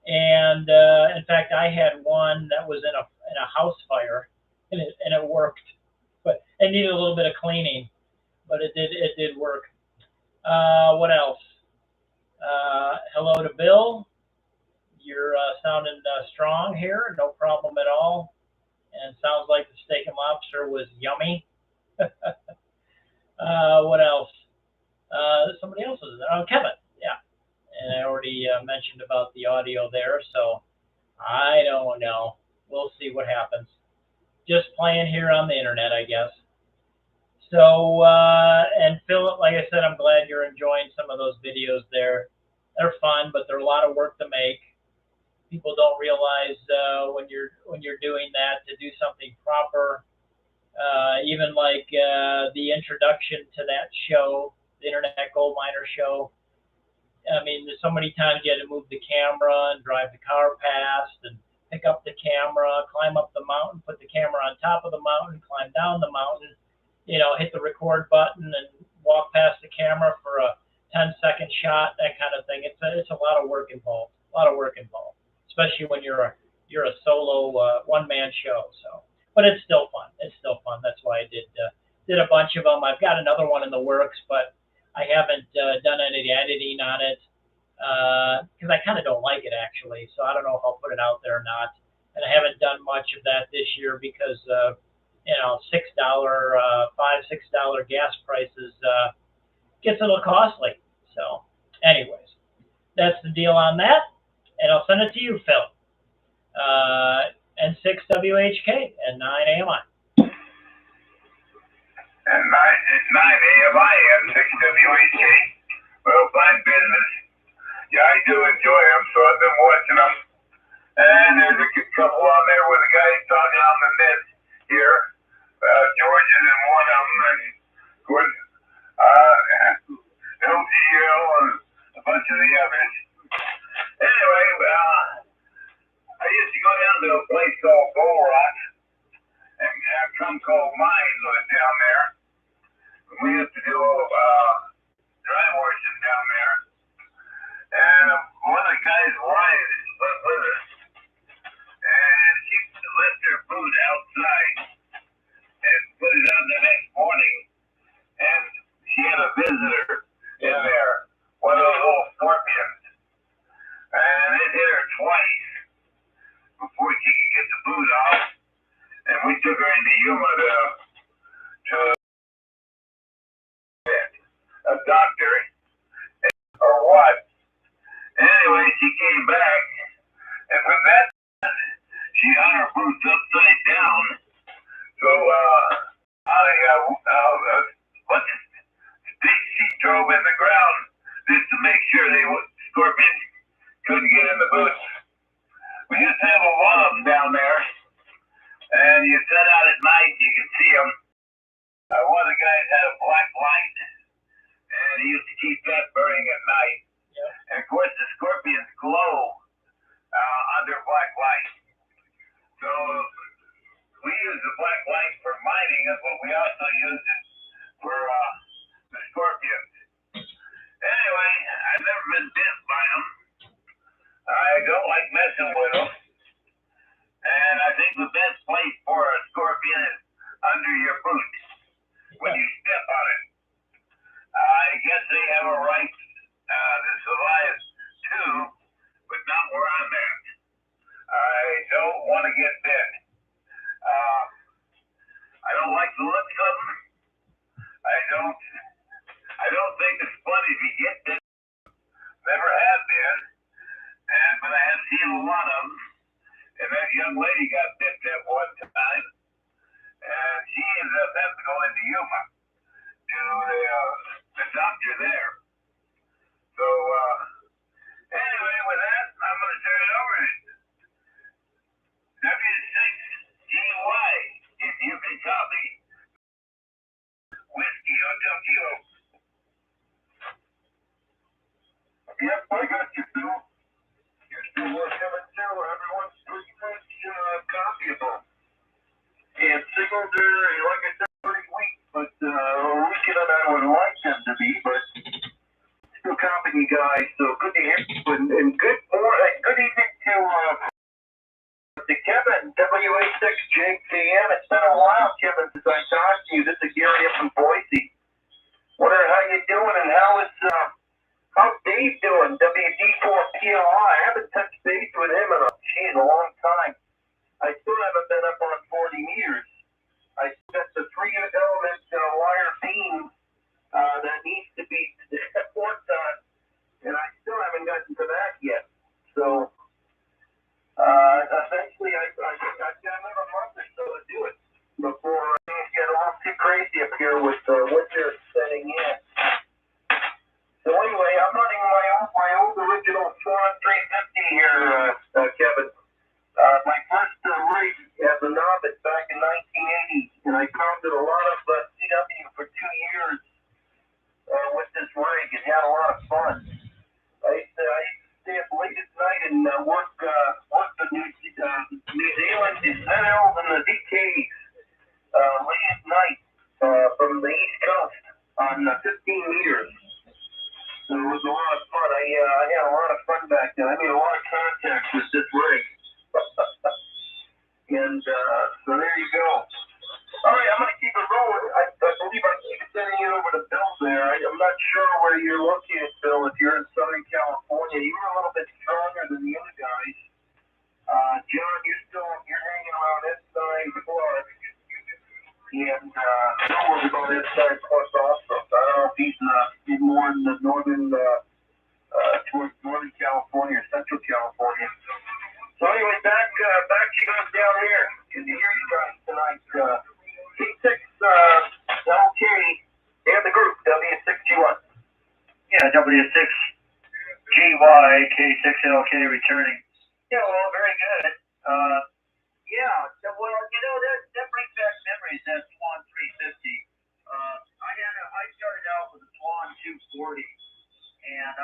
And in fact, I had one that was in a house fire, and it worked, but it needed a little bit of cleaning, but it did work. What else? Hello to Bill. You're sounding strong here, no problem at all, and sounds like the steak and lobster was yummy. What else? Somebody else is there. Oh, Kevin. Yeah. And I already mentioned about the audio there, so I don't know. We'll see what happens. Just playing here on the internet, I guess. So, and Philip, like I said, I'm glad you're enjoying some of those videos there. They're fun, but they're a lot of work to make. People don't realize when you're doing that, to do something proper. Even like the introduction to that show, the Internet Gold Miner show. I mean, there's so many times you had to move the camera and drive the car past and pick up the camera, climb up the mountain, put the camera on top of the mountain, climb down the mountain, hit the record button and walk past the camera for a 10-second shot, that kind of thing. It's a lot of work involved. Especially when you're a solo one-man show. So, but it's still fun. That's why I did a bunch of them. I've got another one in the works, but I haven't done any editing on it because I kind of don't like it, actually. So I don't know if I'll put it out there or not. And I haven't done much of that this year because $6, $5-6 gas prices gets a little costly. So, anyways, that's the deal on that. And I'll send it to you, Phil. N6WHK and 9 AMI. And 9 AM 6WHK. Well, fine business. Yeah, I do enjoy them, so I've been watching them. And there's a couple on there where the guy's talking on the net here. George is in one of them, and of course, LGL and a bunch of the others. Anyway, I used to go down to a place called Gold Rock, and some called Mine was down there. We used to do dry washing down there. And one of the guys' wives lived with us, and she left her food outside and put it on the next morning, and she had a visitor in there, one of those little scorpions, and it hit her twice before she could get the food off, and we took her into Yuma to a doctor, or what. Anyway, she came back, and from that, she hung her boots upside down. So, what sticks she drove in the ground just to make sure scorpions couldn't get in the boots. We used to have a lot of them down there, and you set out at night, you could see them. One of the guys had a black light, and he used to keep that burning at night. And of course, the scorpions glow under black light. So we use the black light for mining, but we also use it for the scorpions. Anyway, I've never been bit by them. I don't like messing with them. And I think the best place for a scorpion is under your boot when you step on it. I guess they have a right to survive too, but not where I'm at. I don't want to get bit. I don't like the looks of them. I don't think it's fun if you get bit. Never have been. But I have seen a lot of them. And that young lady got bit that one time. And she ended up having to go into Yuma to the doctor there. So, anyway, with that, I'm going to turn it over to W6GY, if you can copy. Whiskey Hotel Kilo. Yep, I got you, Phil. You're still working it too. Everyone's pretty much copyable. And signals are, like I said, pretty weak, but weaker than I would like them to be, but still copying you guys, so good to hear you. And good evening to Kevin, WA6JKM. It's been a while, Kevin, since I talked to you. This is Gary up from Boise. Wondering how you doing and how's Dave doing? WD4PLI. I haven't touched base with him in a long time. I still haven't been up on 40 meters. I got the 3-element wire beam that needs to be worked on, and I still haven't gotten to that yet. So eventually I've got another month or so to do it before things get a little too crazy up here with winter setting in. So anyway, I'm running my old original Swan 350 here, Kevin. My first rig as a novice back in 1980, and I pounded a lot of CW for 2 years with this rig and had a lot of fun. I used to stay up late at night and work the New Zealand Zennels and the DKs late at night from the East Coast on 15 meters. So it was a lot of fun. I had a lot of fun back then. I made a lot of contacts with this rig. And so there you go. All right, I'm going to keep it rolling. I believe I keep sending it over to Bill there. I'm not sure where you're located, Bill. If you're in Southern California, you were a little bit stronger than the other guys. John, you're hanging around S9 Plus. And Bill was about S9 Plus also. So I don't know if he's more in the northern, towards Northern California, Central California. So anyway, back to you guys down here. Good to hear you guys tonight. T6 LG and the group, W6G1. Yeah, W6GY K6LK returning. Yeah, well, very good. Yeah, well, that brings back memories, that Swan 350. I started out with a Swan 240, and I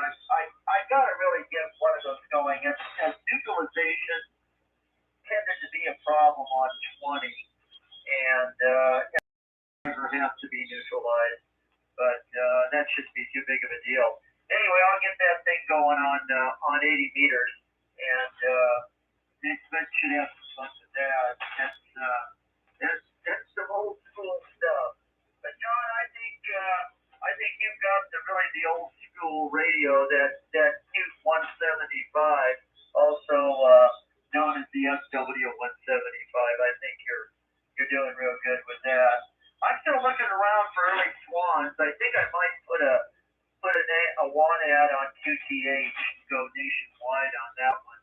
got to really get one of those going. And neutralization tended to be a problem on 20, and it never has to be neutralized, but that shouldn't be too big of a deal. Anyway, I'll get that thing going on 80 meters, and that should have some fun with that. That's some old school stuff. But John, I think you've got the old school radio, that Cute 175, also known as the SW175. I think you're doing real good with that. I'm still looking around for early Swans. I think I might put a want ad on QTH, go nationwide on that one.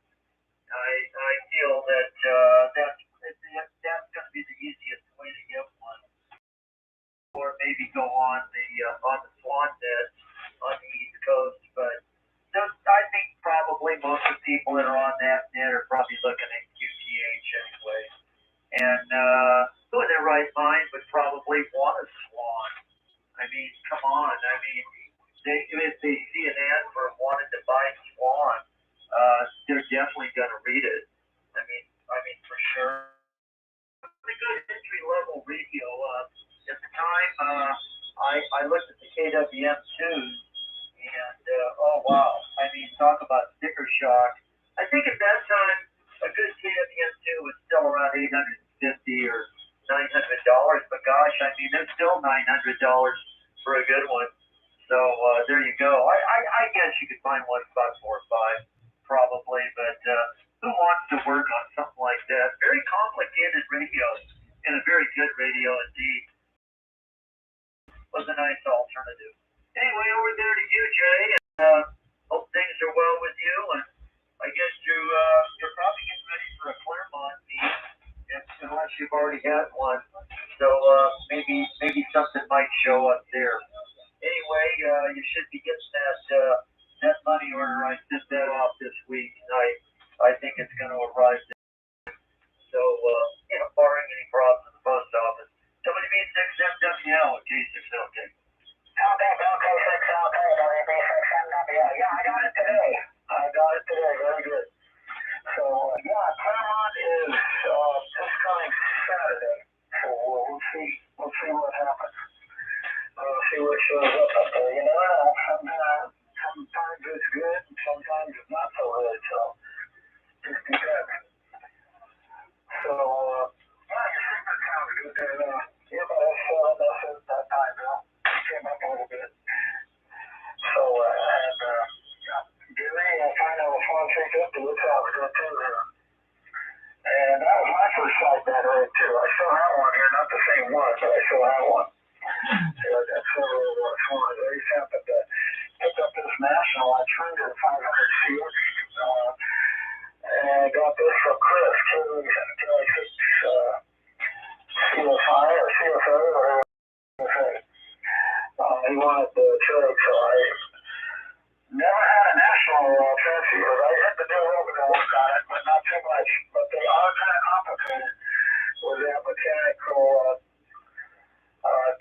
I feel that that's going to be the easiest way to get one, or maybe go on the Swan net on the East Coast. But I think probably most of the people that are on that net are probably looking at QTH anyway. And who in their right mind would probably want a Swan? I mean, come on. I mean, if they see an ad for wanting to buy Swan, they're definitely going to read it. I mean, for sure. Pretty good entry-level radio. At the time, I looked at the KWM2s, and oh wow! I mean, talk about sticker shock. I think at that time, a good KWM2 was still around $850 or $900. But gosh, I mean, it's still $900 for a good one. So there you go. I guess you could find one about $4 or $5 probably, but who wants to work on something like that? Very complicated radio, and a very good radio indeed. Was a nice alternative. Anyway, over there to you, Jay, and hope things are well with you. And I guess you're probably getting ready for a Claremont meet, unless you've already had one. So maybe something might show up there. Anyway, you should be getting that money order. I sent that off this week, and I think it's going to arrive there. So, barring any problems in the post office. WB6MWL at K6LK. K6LK, WB6MWL. Yeah, I got it today. Very good. So, Claremont is this coming Saturday. So we'll see what happens. See what shows up there. You never know. Sometimes it's good, and sometimes it's not so good. So just depends. So your secret sounds good there. That's that time, Bill. Came up a little bit. So Gary, I find out a Swan 350. It sounds good too there. And that was my first sight that way too. I still have one here, not the same one, but I still have one. That's Swan. I just happened to pick up this National. I turned it 500 CX, and I got this from Chris, K6 CFI or CFA, whatever you say. He wanted the trade, so I never had a National transceiver. I had to do a little bit of work on it, but not too much. But they are kind of complicated with that mechanical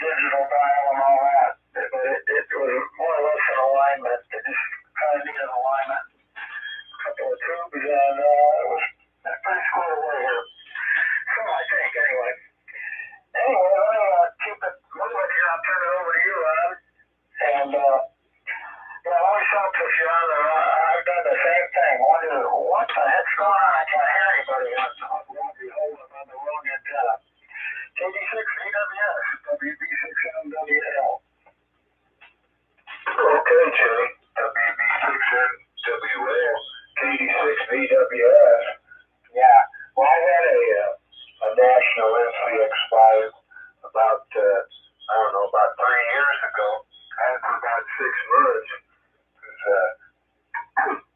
digital dial and all that. But it was more or less an alignment. It just kind of needed alignment. A couple of tubes, and it was pretty squared away here. So I think, anyway. Anyway, let me keep it moving here. I'll turn it over to you, Ron. And, always helps if you're on the I've done the same thing. Wonder what the heck's going on? I can't hear anybody. Won't be holding on the wrong antenna. KD6 VWS, WB6MWL. Okay, Jimmy. WB6MWL, KD6 VWS. Yeah. Well, I had a National NCX5 about 3 years ago. I had it for about 6 months.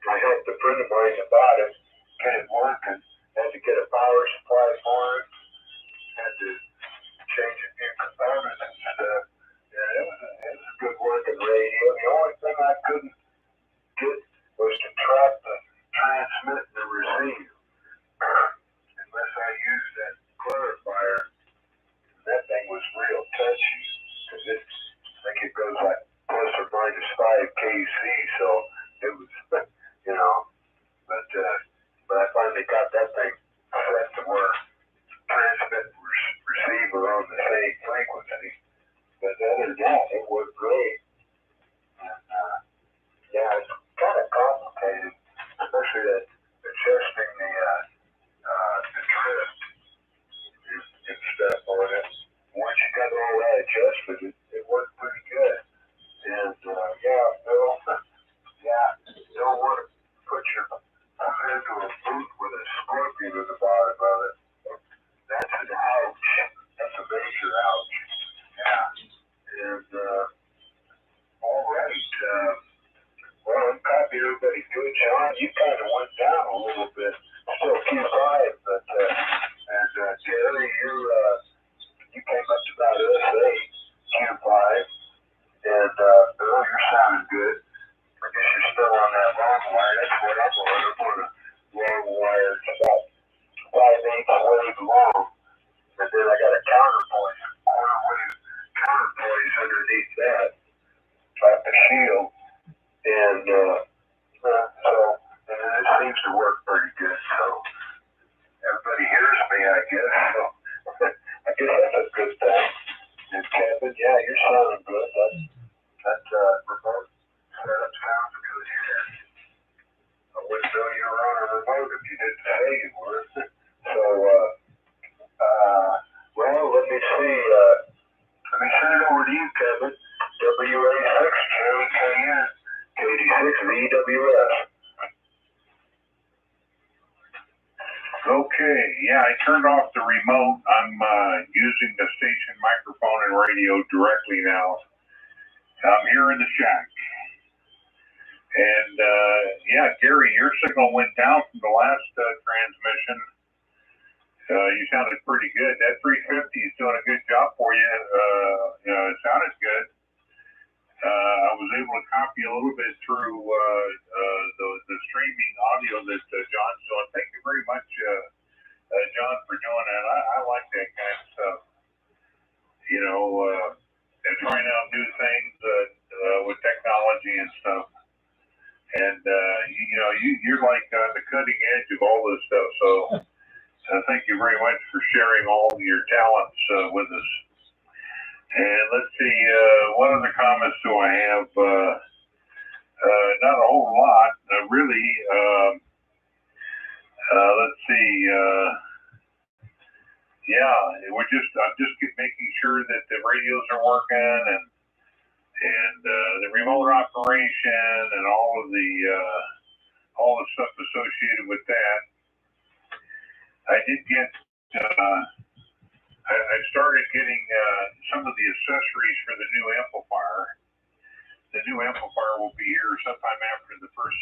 I helped a friend of mine about it, get it working. Had to get a power supply for it. Had to change a few components and stuff. I couldn't get was to track the transmit and the receive. Unless I used that clarifier, that thing was real touchy, because I think it goes like plus or minus 5 kc, so it was, you know, but I finally got that thing set to where transmit and receive are on the same frequency. But other than that, it was great. And, yeah, it's kind of complicated, especially that adjusting the drift and stuff on it. Once you got all that adjusted, it worked pretty good. And, yeah, you don't want to put your foot into a boot with a scorpion at the bottom of it. That's an ouch. That's a major ouch. Yeah. And, all right. Well, I'm copying everybody good, John. You kind of went down a little bit. Still Q5, but, and, Jerry, you came up to about S8, Q5, and, Bill, you're sounding good. I guess you're still on that long wire. That's what I'm on. I'm on a long wire. It's about 5/8 wave long. And then I got a counterpoise, quarter wave counterpoise underneath that, like the shield. And, and it seems to work pretty good. So everybody hears me, I guess. So I guess that's a good thing. And Kevin, yeah, you're sounding good. That remote setup sounds good here. I wouldn't know you were on a remote if you didn't say you were. So, well, let me see. Let me send it over to you, Kevin. WA6, Jerry KN, KD6 VWS. Okay, yeah, I turned off the remote. I'm using the station microphone and radio directly now. I'm here in the shack. And, yeah, Gary, your signal went down from the last transmission. You sounded pretty good. That 350 is doing a good job for you. It sounded good. I was able to copy a little bit through the streaming audio that John's doing. Thank you very much, John, for doing that. I like that kind of stuff. You know, and trying out new things with technology and stuff. And, you're like on the cutting edge of all this stuff. So thank you very much for sharing all your talents with us. And let's see, what other comments do I have? Not a whole lot, really. Let's see. Yeah, I'm just making sure that the radios are working and the remote operation and all the stuff associated with that. I did get. I started getting some of the accessories for the new amplifier. The new amplifier will be here sometime after the first.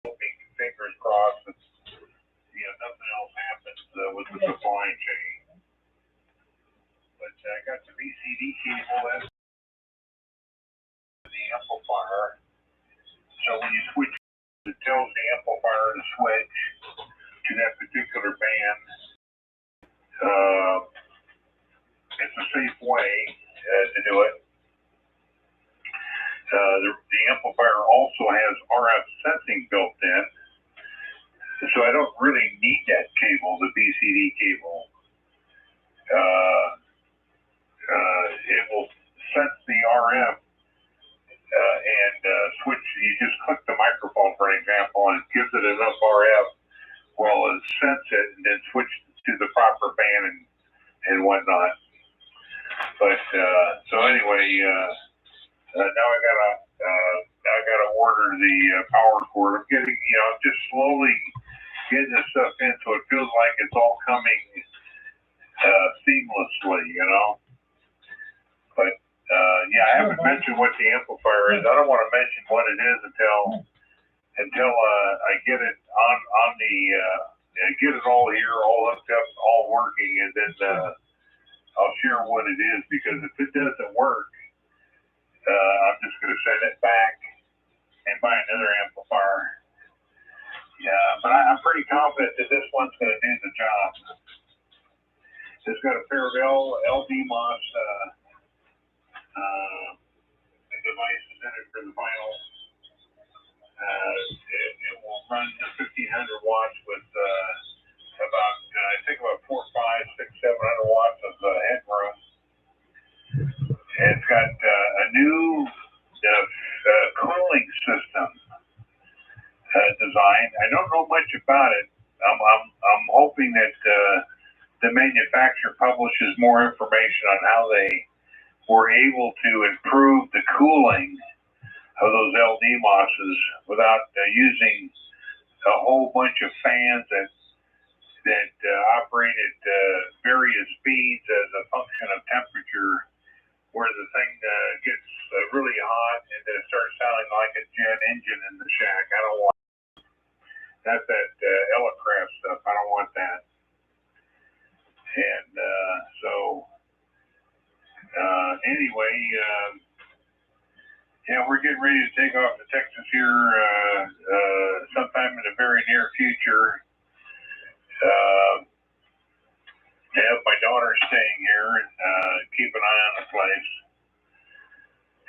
Hoping, fingers crossed, that nothing else happens with the supply chain. But I got the VCD cable in the amplifier. So when you switch, it tells the amplifier to switch to that particular band. It's a safe way to do it. The amplifier also has RF sensing built in, so I don't really need that cable, the BCD cable. It will sense the RF and switch. You just click the microphone, for example, and it gives it enough RF. Well, it sense it and then switch to the proper band and whatnot. But so anyway, now I gotta order the power cord. I'm getting, I'm just slowly getting this stuff in, so it feels like it's all coming seamlessly, But yeah, I haven't mentioned what the amplifier is. I don't want to mention what it is until I get it on the get it all here, all hooked up, all working, and then I'll share what it is, because if it doesn't work, I'm just going to send it back and buy another amplifier. Yeah, but I'm pretty confident that this one's going to do the job. It's got a pair of LDMOS devices in it for the vinyl. It will run to 1,500 watts with about, I think about 400, 500, 600, 700 watts of headroom. It's got a new cooling system design. I don't know much about it. I'm hoping that the manufacturer publishes more information on how they were able to improve the cooling of those LDMOSs without using a whole bunch of fans that operate at various speeds as a function of temperature, where the thing gets really hot and it starts sounding like a jet engine in the shack. I don't want that Elecraft stuff. I don't want that. And anyway, yeah, we're getting ready to take off to Texas here sometime in the very near future. I have my daughter staying here and keep an eye on the place.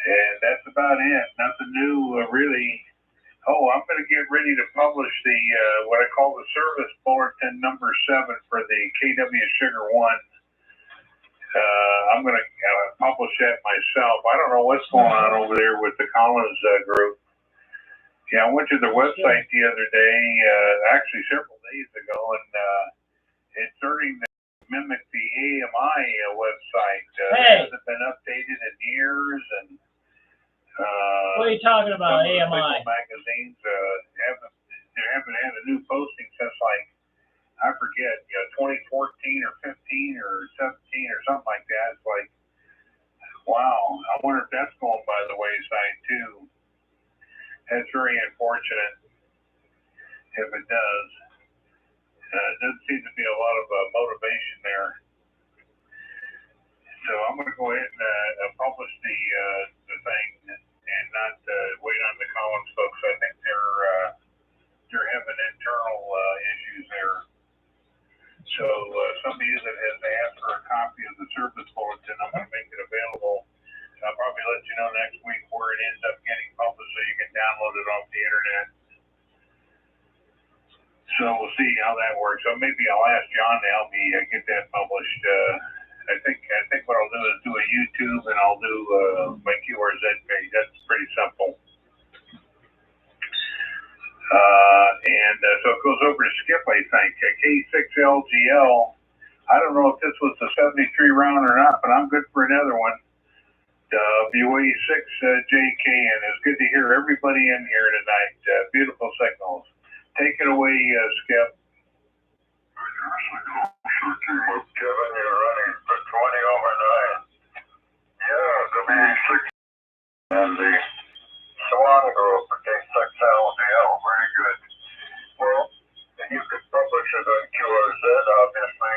And that's about it. Nothing new, really. Oh, I'm going to get ready to publish the what I call the service bulletin number 7 for the KW Sugar 1. I'm going to publish that myself. I don't know what's going on over there with the Collins group. Yeah, I went to their website the other day, actually several days ago, and it's starting to mimic the AMI website. It hasn't been updated in years, and what are you talking about, AMI? Magazines haven't had a new posting since, like, I forget, 2014 or 15 or 17 or something like that. It's like, wow, I wonder if that's going by the wayside too. That's very unfortunate if it does. It doesn't seem to be a lot of motivation there. So I'm going to go ahead and publish the thing and not wait on the Collins folks. I think they're having internal issues there. So some of you that has asked for a copy of the service bulletin, I'm going to make it available. I'll probably let you know next week where it ends up getting published so you can download it off the internet. So we'll see how that works. So maybe I'll ask John to help me get that published. I think what I'll do is do a YouTube and I'll do my QRZ page. That's pretty simple. So it goes over to Skip, I think. K6LGL. I don't know if this was the 73 round or not, but I'm good for another one. WA6JK, and it's good to hear everybody in here tonight. Beautiful signals. Take it away, Skip. Kevin, you're running for 20 over 9. Yeah, WA6 and the Swan Group, K6LGL, very good. Well, you could publish it on QRZ, obviously,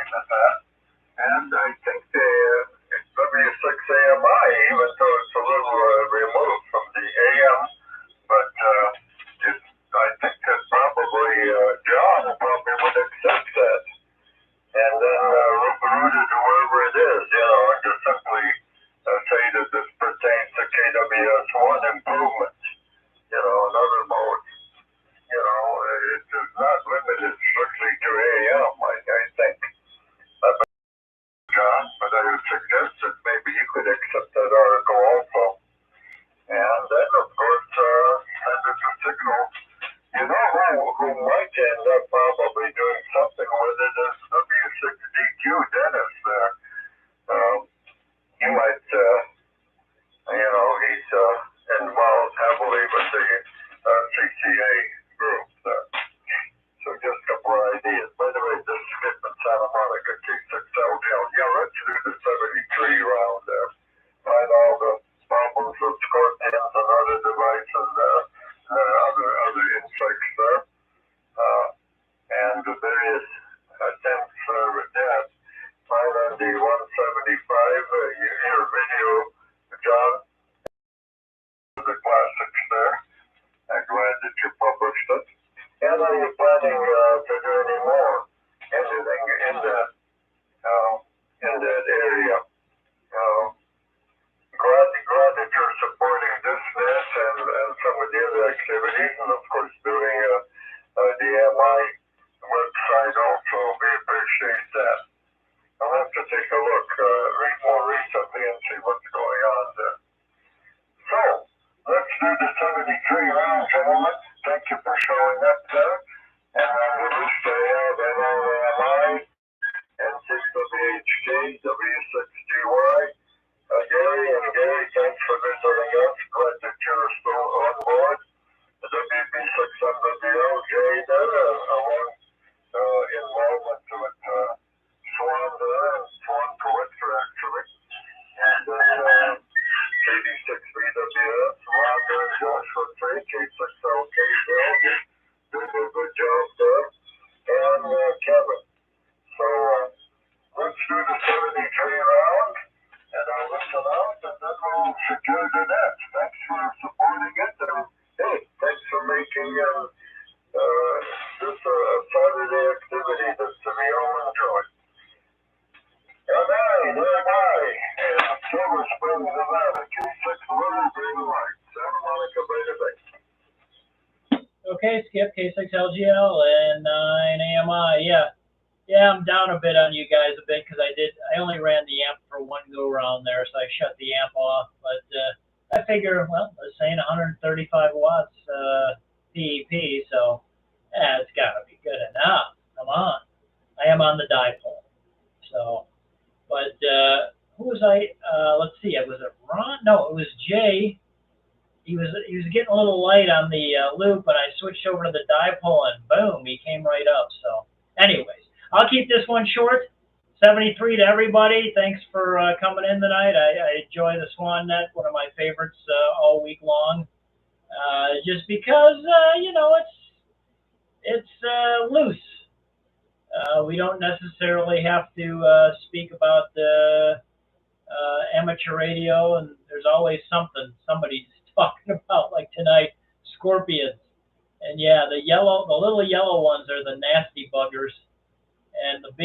and I think it's W6AMI, even though it's a little removed from the AM, but I think that probably John probably would accept that, and then route it to wherever it is, and just simply say that this pertains to KWS1 improvements, in other modes. It is not limited strictly to AM, I think. John, but I would suggest that maybe you could accept that article also. And then, of course, send it to Signal. Who might end up probably doing something with it is W6DQ, Dennis there. He might, he's involved heavily with the CCA group there. So just a couple of ideas. By the way, this is Skip in Santa Monica, K6LGL. Yeah, let's do the 73 round there. Find all the problems with scorpions and other devices there, other insects there, and the various attempts with that. Find on the everyone. Thank you for showing up, sir. And we wish to have NAMI and 6WHK, W6GY. Gary, thanks for visiting us. Glad that you're still on board. The WB600BL, Jay, along involvement with Swan and Swan Collector, actually. And KD6VWS, Rhonda, Joshua Tree, K6LK, Bill, doing a good job there. And Kevin. So let's do the 73 round. And I'll listen out, and then we'll secure the next. Thanks for supporting it, and hey, thanks for making this a Saturday activity that we all enjoy. And Silver Springs, Nevada, K6 Little Green Light, Santa Monica Bay to Bay. Okay, Skip, K6LGL and 9AMI, yeah. Yeah, I'm down a bit on you guys a bit because I only ran the amp for one go round there, so I shut the amp off. But I figure, well, I was saying 135 watts PEP, so yeah, it's got to be good enough. Come on. I am on the dipole. So, but who was I? Let's see, was it Ron? No, it was Jay. He was getting a little light on the loop, and I switched over to the dipole, and boom, he came right up. So, anyways. I'll keep this one short. 73 to everybody. Thanks for coming in tonight. I enjoy the Swan Net, one of my favorites all week long. Just because, you know, it's loose. We don't necessarily have to speak about amateur radio, and there's always somebody's talking about, like tonight, scorpions. And yeah, the little yellow ones are the nasty buggers. And the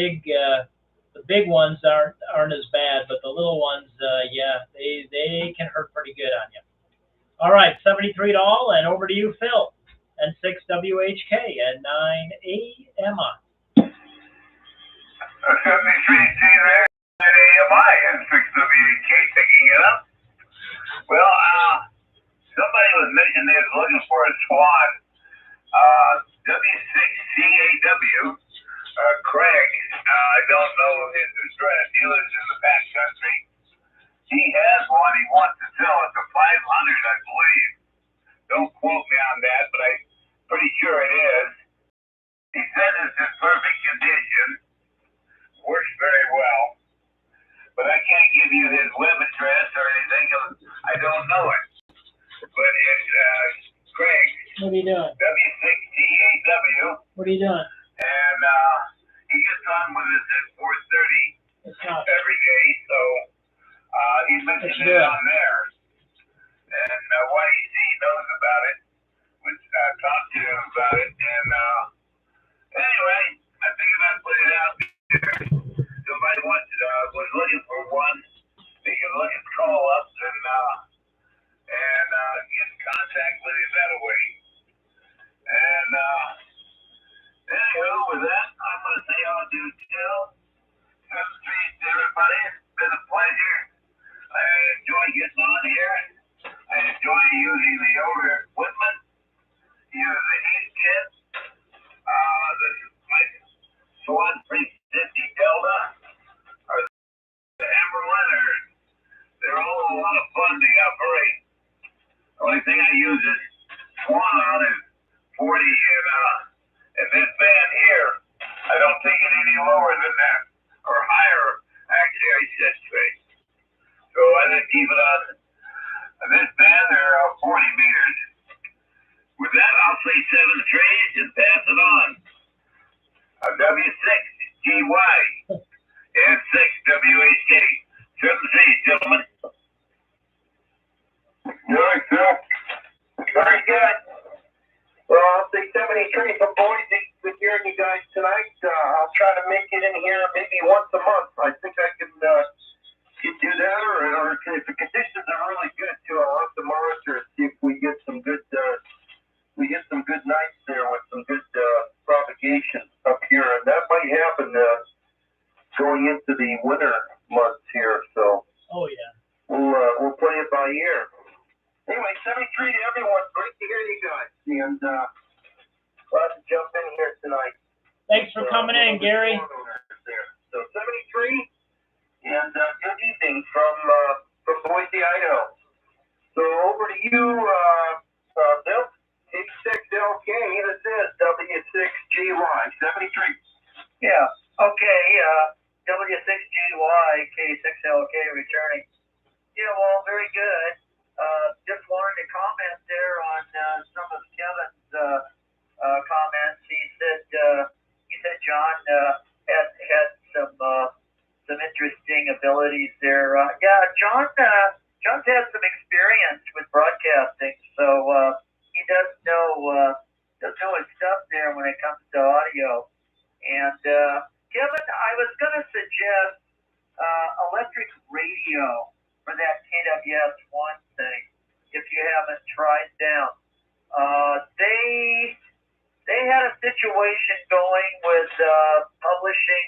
big ones aren't as bad, but the little ones, yeah, they can hurt pretty good on you. All right, 73 to all, and over to you, Phil, and 6WHK and 9AMI. 73 there, 9AMI and 6WHK picking it up. Well, somebody was mentioning they was looking for a Swan W6CAW. Craig, I don't know his address. He lives in the back country. He has one he wants to sell. It's a 500, I believe. Don't quote me on that, but I'm pretty sure it is. He says it's in perfect condition. Works very well. But I can't give you his web address or anything. I don't know it. But it's Craig. What are you doing? W6TAW. What are you doing? And he gets on with us at 4:30 every day, so he's mentioned it on there. And YEC knows about it. We talked to him about it, and anyway, I figured I'd put it out there. Somebody was looking for one. They can look at call-ups and get in contact with him that way. And anyway, with that, I'm going to say I'll do too. 73 to everybody. It's been a pleasure. I enjoy getting on here. I enjoy using the older equipment. Use the heat kit. My Swan 350 Delta or the Hammerliner. They're all a lot of fun to operate. The only thing I use is Swan on is 40 and this band here, I don't take it any lower than that, or higher, actually, I should say. So I just keep it on this band, they're 40 meters. With that, I'll say 7 trees and pass it on. W6GY and 6WHK. 7 trees, gentlemen. Good, sir. Very good. Well, I'll say 73 from Boise. Good hearing you guys tonight. I'll try to make it in here maybe once a month. I think I can do that, or if the conditions are really good too, I'll have to monitor and see if we get some good nights there with some good propagation up here, and that might happen going into the winter months here. So. Oh yeah. We'll play it by ear. Anyway, 73 to everyone. Great to hear you guys. glad to jump in here tonight. Thanks for coming in, Gary. So 73, and good evening from Boise, Idaho. So over to you, Bill. K6LK, this is W6GY 73. Yeah. Okay. W6GY K6LK returning. Yeah. Well, very good. Just wanted to comment there on some of Kevin's comments. He said John had some interesting abilities there. Yeah, John's had some experience with broadcasting, so he does know his stuff there when it comes to audio. And Kevin, I was going to suggest electric radio for that KWS-1 thing, if you haven't tried them. They had a situation going with publishing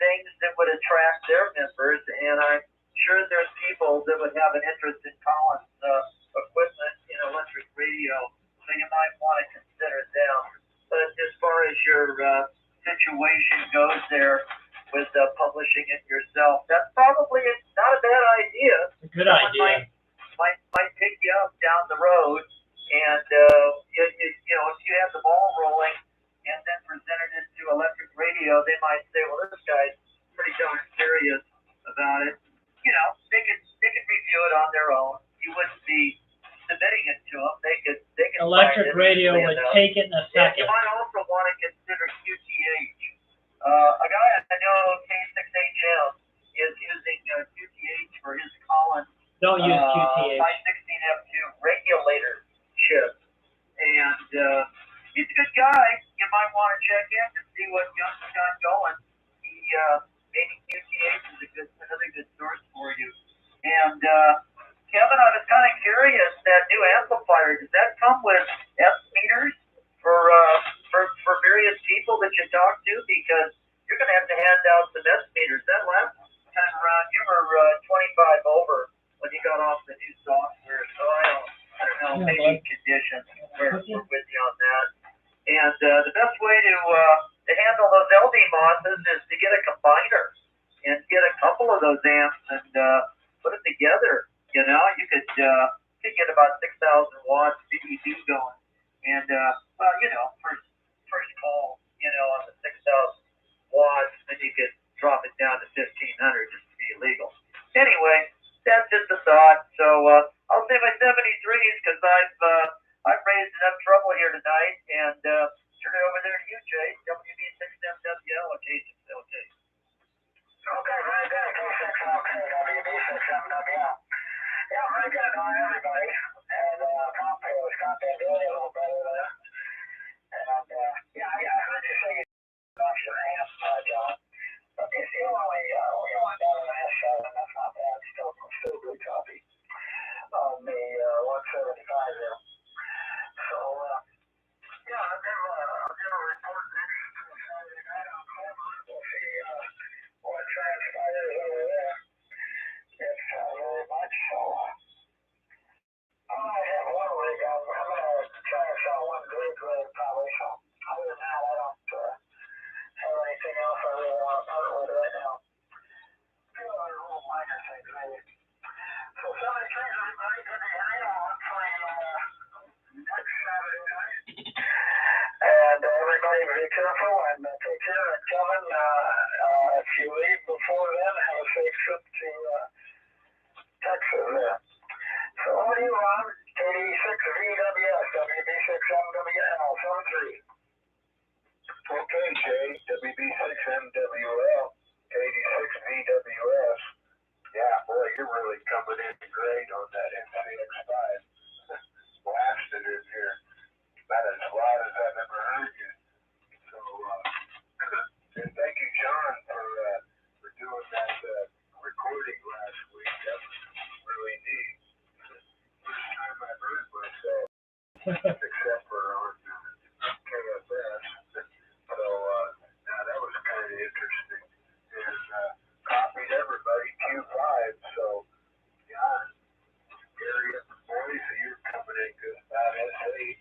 things that would attract their members, and I'm sure there's people that would have an interest in Collins' equipment in electric radio, so you might want to consider them. But as far as your situation goes there with publishing it yourself, that's probably not a bad idea. Good idea. Might pick you up down the road, and you know, if you have the ball rolling and then presented it to electric radio, they might say, well, this guy's pretty darn serious about it. You know, they could review it on their own. You wouldn't be submitting it to them. They could Electric radio would take it in a Yeah, second. you might also want to consider QTH. A guy I know, K6HM, is using QTH for his Collins. Don't use QTH. 516F2 regulator chip. And he's a good guy. You might want to check in to see what John's got going. Maybe QTH is another good source for you. And Kevin, I was kind of curious, that new amplifier, does that come with F meters for various people that you talk to? Because you're going to have to hand out some S meters. That last time around, you were 25 over when you got off the new software. So I don't know, maybe conditions. We're with you on that. And the best way to handle those LD mosses is to get a combiner and get a couple of those amps and put it together. You know, you could get about 6,000 watts VDD going. And, well, you know, first call, you know, on the 6,000 watts, then you could drop it down to 1,500 just to be illegal. Anyway, that's just a thought. So I'll say my 73s because I've raised enough trouble here tonight, and turn it over there to you, Jay. WB6MWL or K6LK. Okay, very good. K6LK, WB6MWL. Yeah, very good. Hi, everybody. And copy doing a little better there. And yeah, I heard you say you off your amp, John. But it's the only down on the S7, that's not bad. Still good copy on the 175 there. So, yeah, I'll give a report next Saturday night on Clever. We'll see what transpires over there. It's very much so. I might have one rig. I'm going to try and sell one great rig probably. So, other than that, I don't have anything else I really want to part with right now. A few other little minor things, maybe. So, 73, everybody, good to hear you. Hopefully, next Saturday night. And everybody be careful and take care. And Kevin, if you leave before then, have a safe trip to Texas there. So over to you, Ron. KD6VWS, WB6MWL, 73. Okay, Jay, WB6MWL, KD6VWS. Yeah, boy, you're really coming in great on that MCX5. Blasted in here. About as loud as I've ever heard you. So, and thank you, John, for doing that recording last week. That was really neat. First time I've heard myself, except for on KFS. So, now that was kind of interesting. And copied everybody Q5. So, yeah, Gary and the boys, you're coming in good about S8.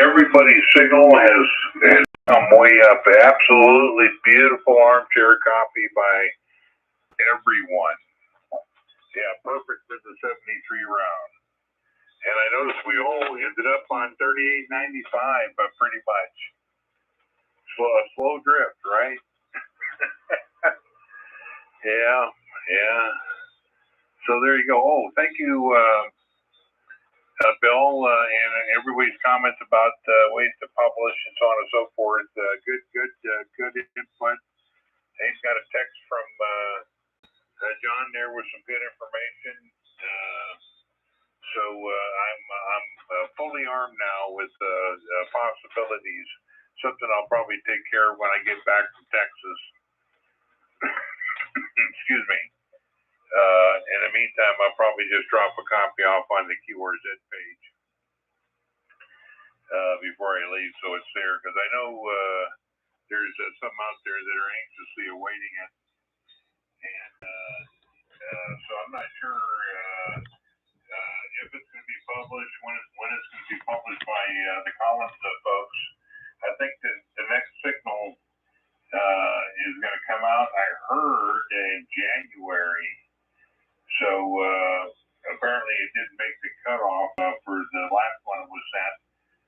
everybody's signal has come way up. Absolutely beautiful armchair copy by everyone. Yeah, perfect for the 73 round. And I noticed we all ended up on 38.95, but pretty much. Slow drift, right? Yeah. So there you go. Oh, thank you, Bill, and everybody's comments about ways to publish and so on and so forth. Good input. He's got a text from John there with some good information. So I'm fully armed now with possibilities. Something I'll probably take care of when I get back from Texas. Excuse me. In the meantime, I'll probably just drop a copy off on the Keywords Ed page before I leave, so it's there. Because I know there's some out there that are anxiously awaiting it, and so I'm not sure if it's going to be published, when it's going to be published by the Collins folks. I think that the next signal is going to come out, I heard, in January. So apparently it didn't make the cutoff for the last one that was sent,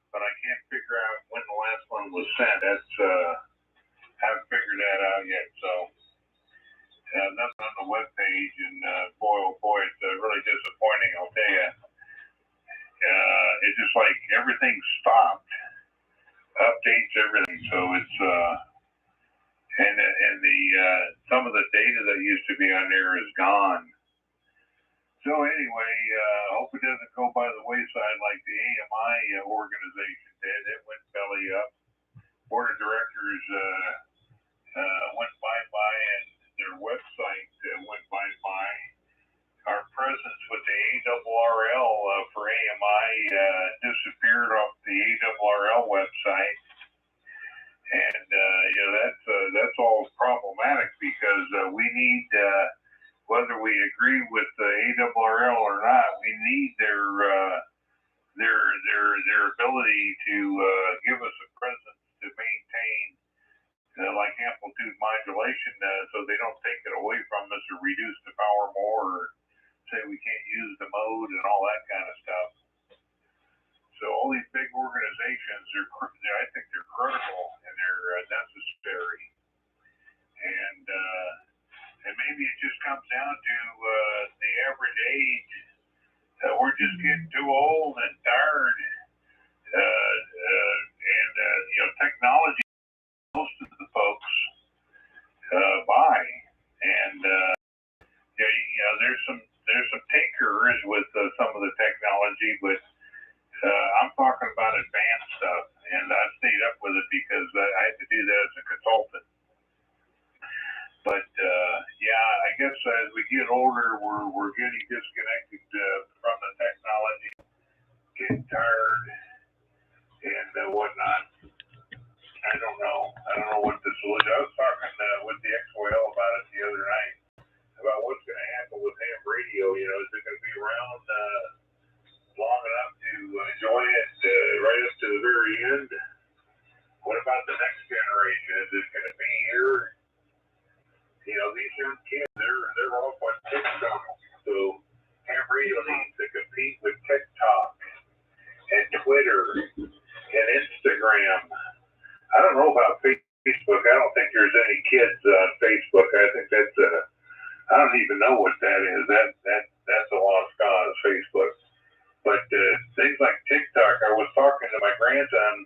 but I can't figure out when the last one was sent. That's haven't figured that out yet. So nothing on the web page, and boy, oh boy, it's really disappointing. I'll tell you. It's just like everything stopped, updates everything. So it's and the some of the data that used to be on there is gone. So anyway, hope it doesn't go by the wayside like the AMI organization did. It went belly up. Board of directors went bye-bye, and their website went bye-bye. Our presence with the ARRL for AMI disappeared off the ARRL website. And that's all problematic because we need, whether we agree with the ARRL or not, we need their ability to give us a presence to maintain like amplitude modulation, so they don't take it away from us or reduce the power more, or say we can't use the mode and all that kind of stuff. So all these big organizations, I think they're critical and they're necessary. And maybe it just comes down to the average age. We're just getting too old and tired. Technology, most of the folks buy. And there's some takers with some of the technology, but I'm talking about advanced stuff, and I stayed up with it because I had to do that as a consultant. But I guess as we get older, we're getting disconnected from the technology, getting tired, and whatnot. I don't know what the solution. I was talking with the XOL about it the other night about what's going to happen with ham radio. Is it going to be around long enough to enjoy it right up to the very end? What about the next generation? Is it going to be here? These young kids, they're off on TikTok. So ham radio needs to compete with TikTok and Twitter and Instagram. I don't know about Facebook. I don't think there's any kids on Facebook. I think that's I don't even know what that is. That's a lost cause, Facebook. But things like TikTok, I was talking to my grandson,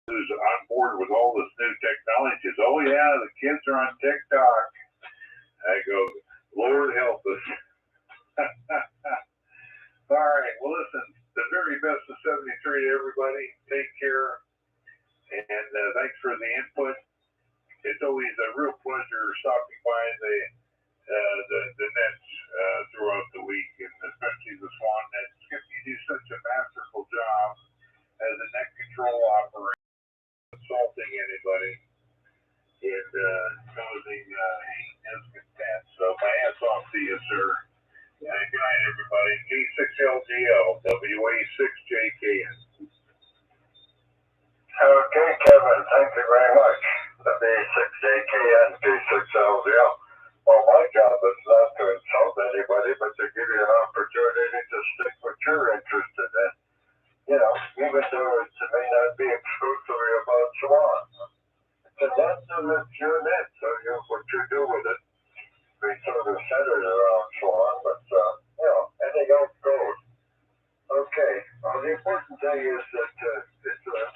who's on board with all this new technology. Oh yeah, the kids are on TikTok. I go, Lord help us. All right. Well, listen, the very best of 73 to everybody. Take care. And thanks for the input. It's always a real pleasure stopping by the nets throughout the week, and especially the Swan Net. Skip, you do such a masterful job as a net control operator, consulting anybody, and causing discontent. So my hats off to you, sir. Good night, everybody. G6LGL, WA6JKN. gentlemen, thank you very much. The B6AKN P6LZL. Well, my job is not to insult anybody, but to give you an opportunity to stick what you're interested in. You know, even though it may not be exclusively about Swan. It's a net and it's your net, so what you do with it. We sort of centered around Swan, but, you know, anything else goes. Okay, well, the important thing is that it's a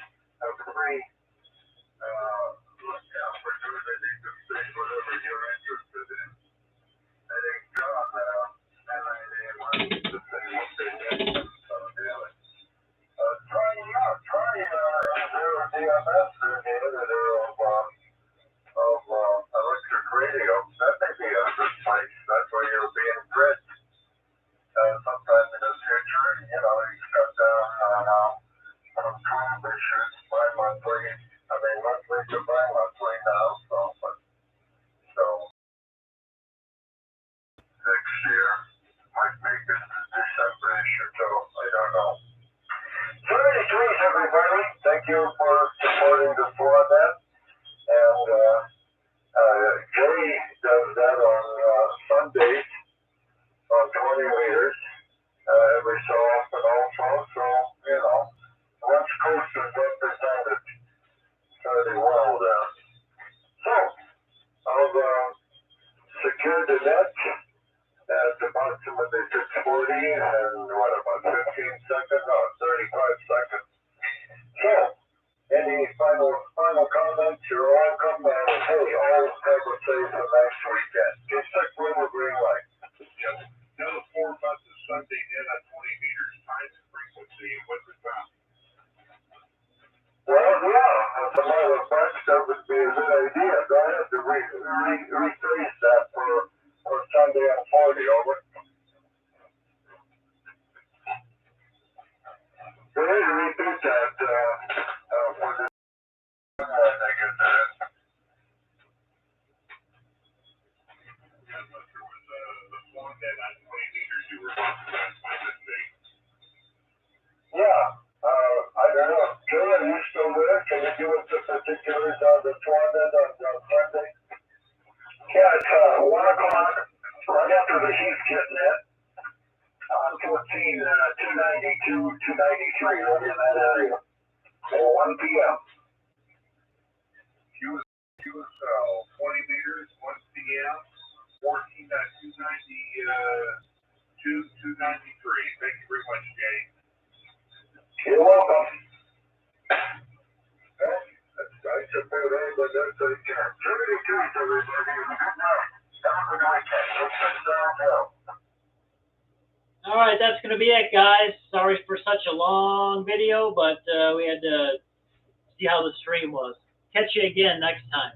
very opportunity to say whatever you're interested in. I think John and I wanted to say what they did. So, daily. Try DMS or the editor of electric radio. That may be a good place. That's where you're being bred. Sometime in the future, you know, you cut down on issues bi-monthly. I mean, monthly to bi-monthly now, so next year might make it a December issue, so I don't know. 73s, everybody. Thank you for supporting the Swan Net. And Jay does that on Sundays on 20 meters every so often also. So, you know, West Coast is represented fairly well there. So, I've secured the net at approximately 6:40 and what, about 15 seconds? No, 35 seconds. So, any final comments? You're welcome. And hey, all have a safe and nice weekend. Just check with the green light. Yeah. Tell us more about the Sunday net at 20 meters, time and frequency, and what's it about? Well, yeah, as a matter of fact, that would be a good idea. Do I have to rephrase that for Sunday at 40, over? Go ahead and repeat that for the I get that. Unless there was the Swan net at 20 meters you were talking about, by mistake. Yeah, I don't know. Joe, are you still there? Can you give us the particulars on the Swan net on Sunday? Yeah, it's 1 o'clock, right after the Heath Kit net. I'm 14, 292, 293, right in that area. So 1 p.m. QSL, 20 meters, 1 p.m., 14 at 292, 293. Thank you very much, Jay. You're welcome. I suppose everybody does what they can. 32, everybody. Good night. Have a good weekend. All right, that's going to be it, guys. Sorry for such a long video, but we had to see how the stream was. Catch you again next time.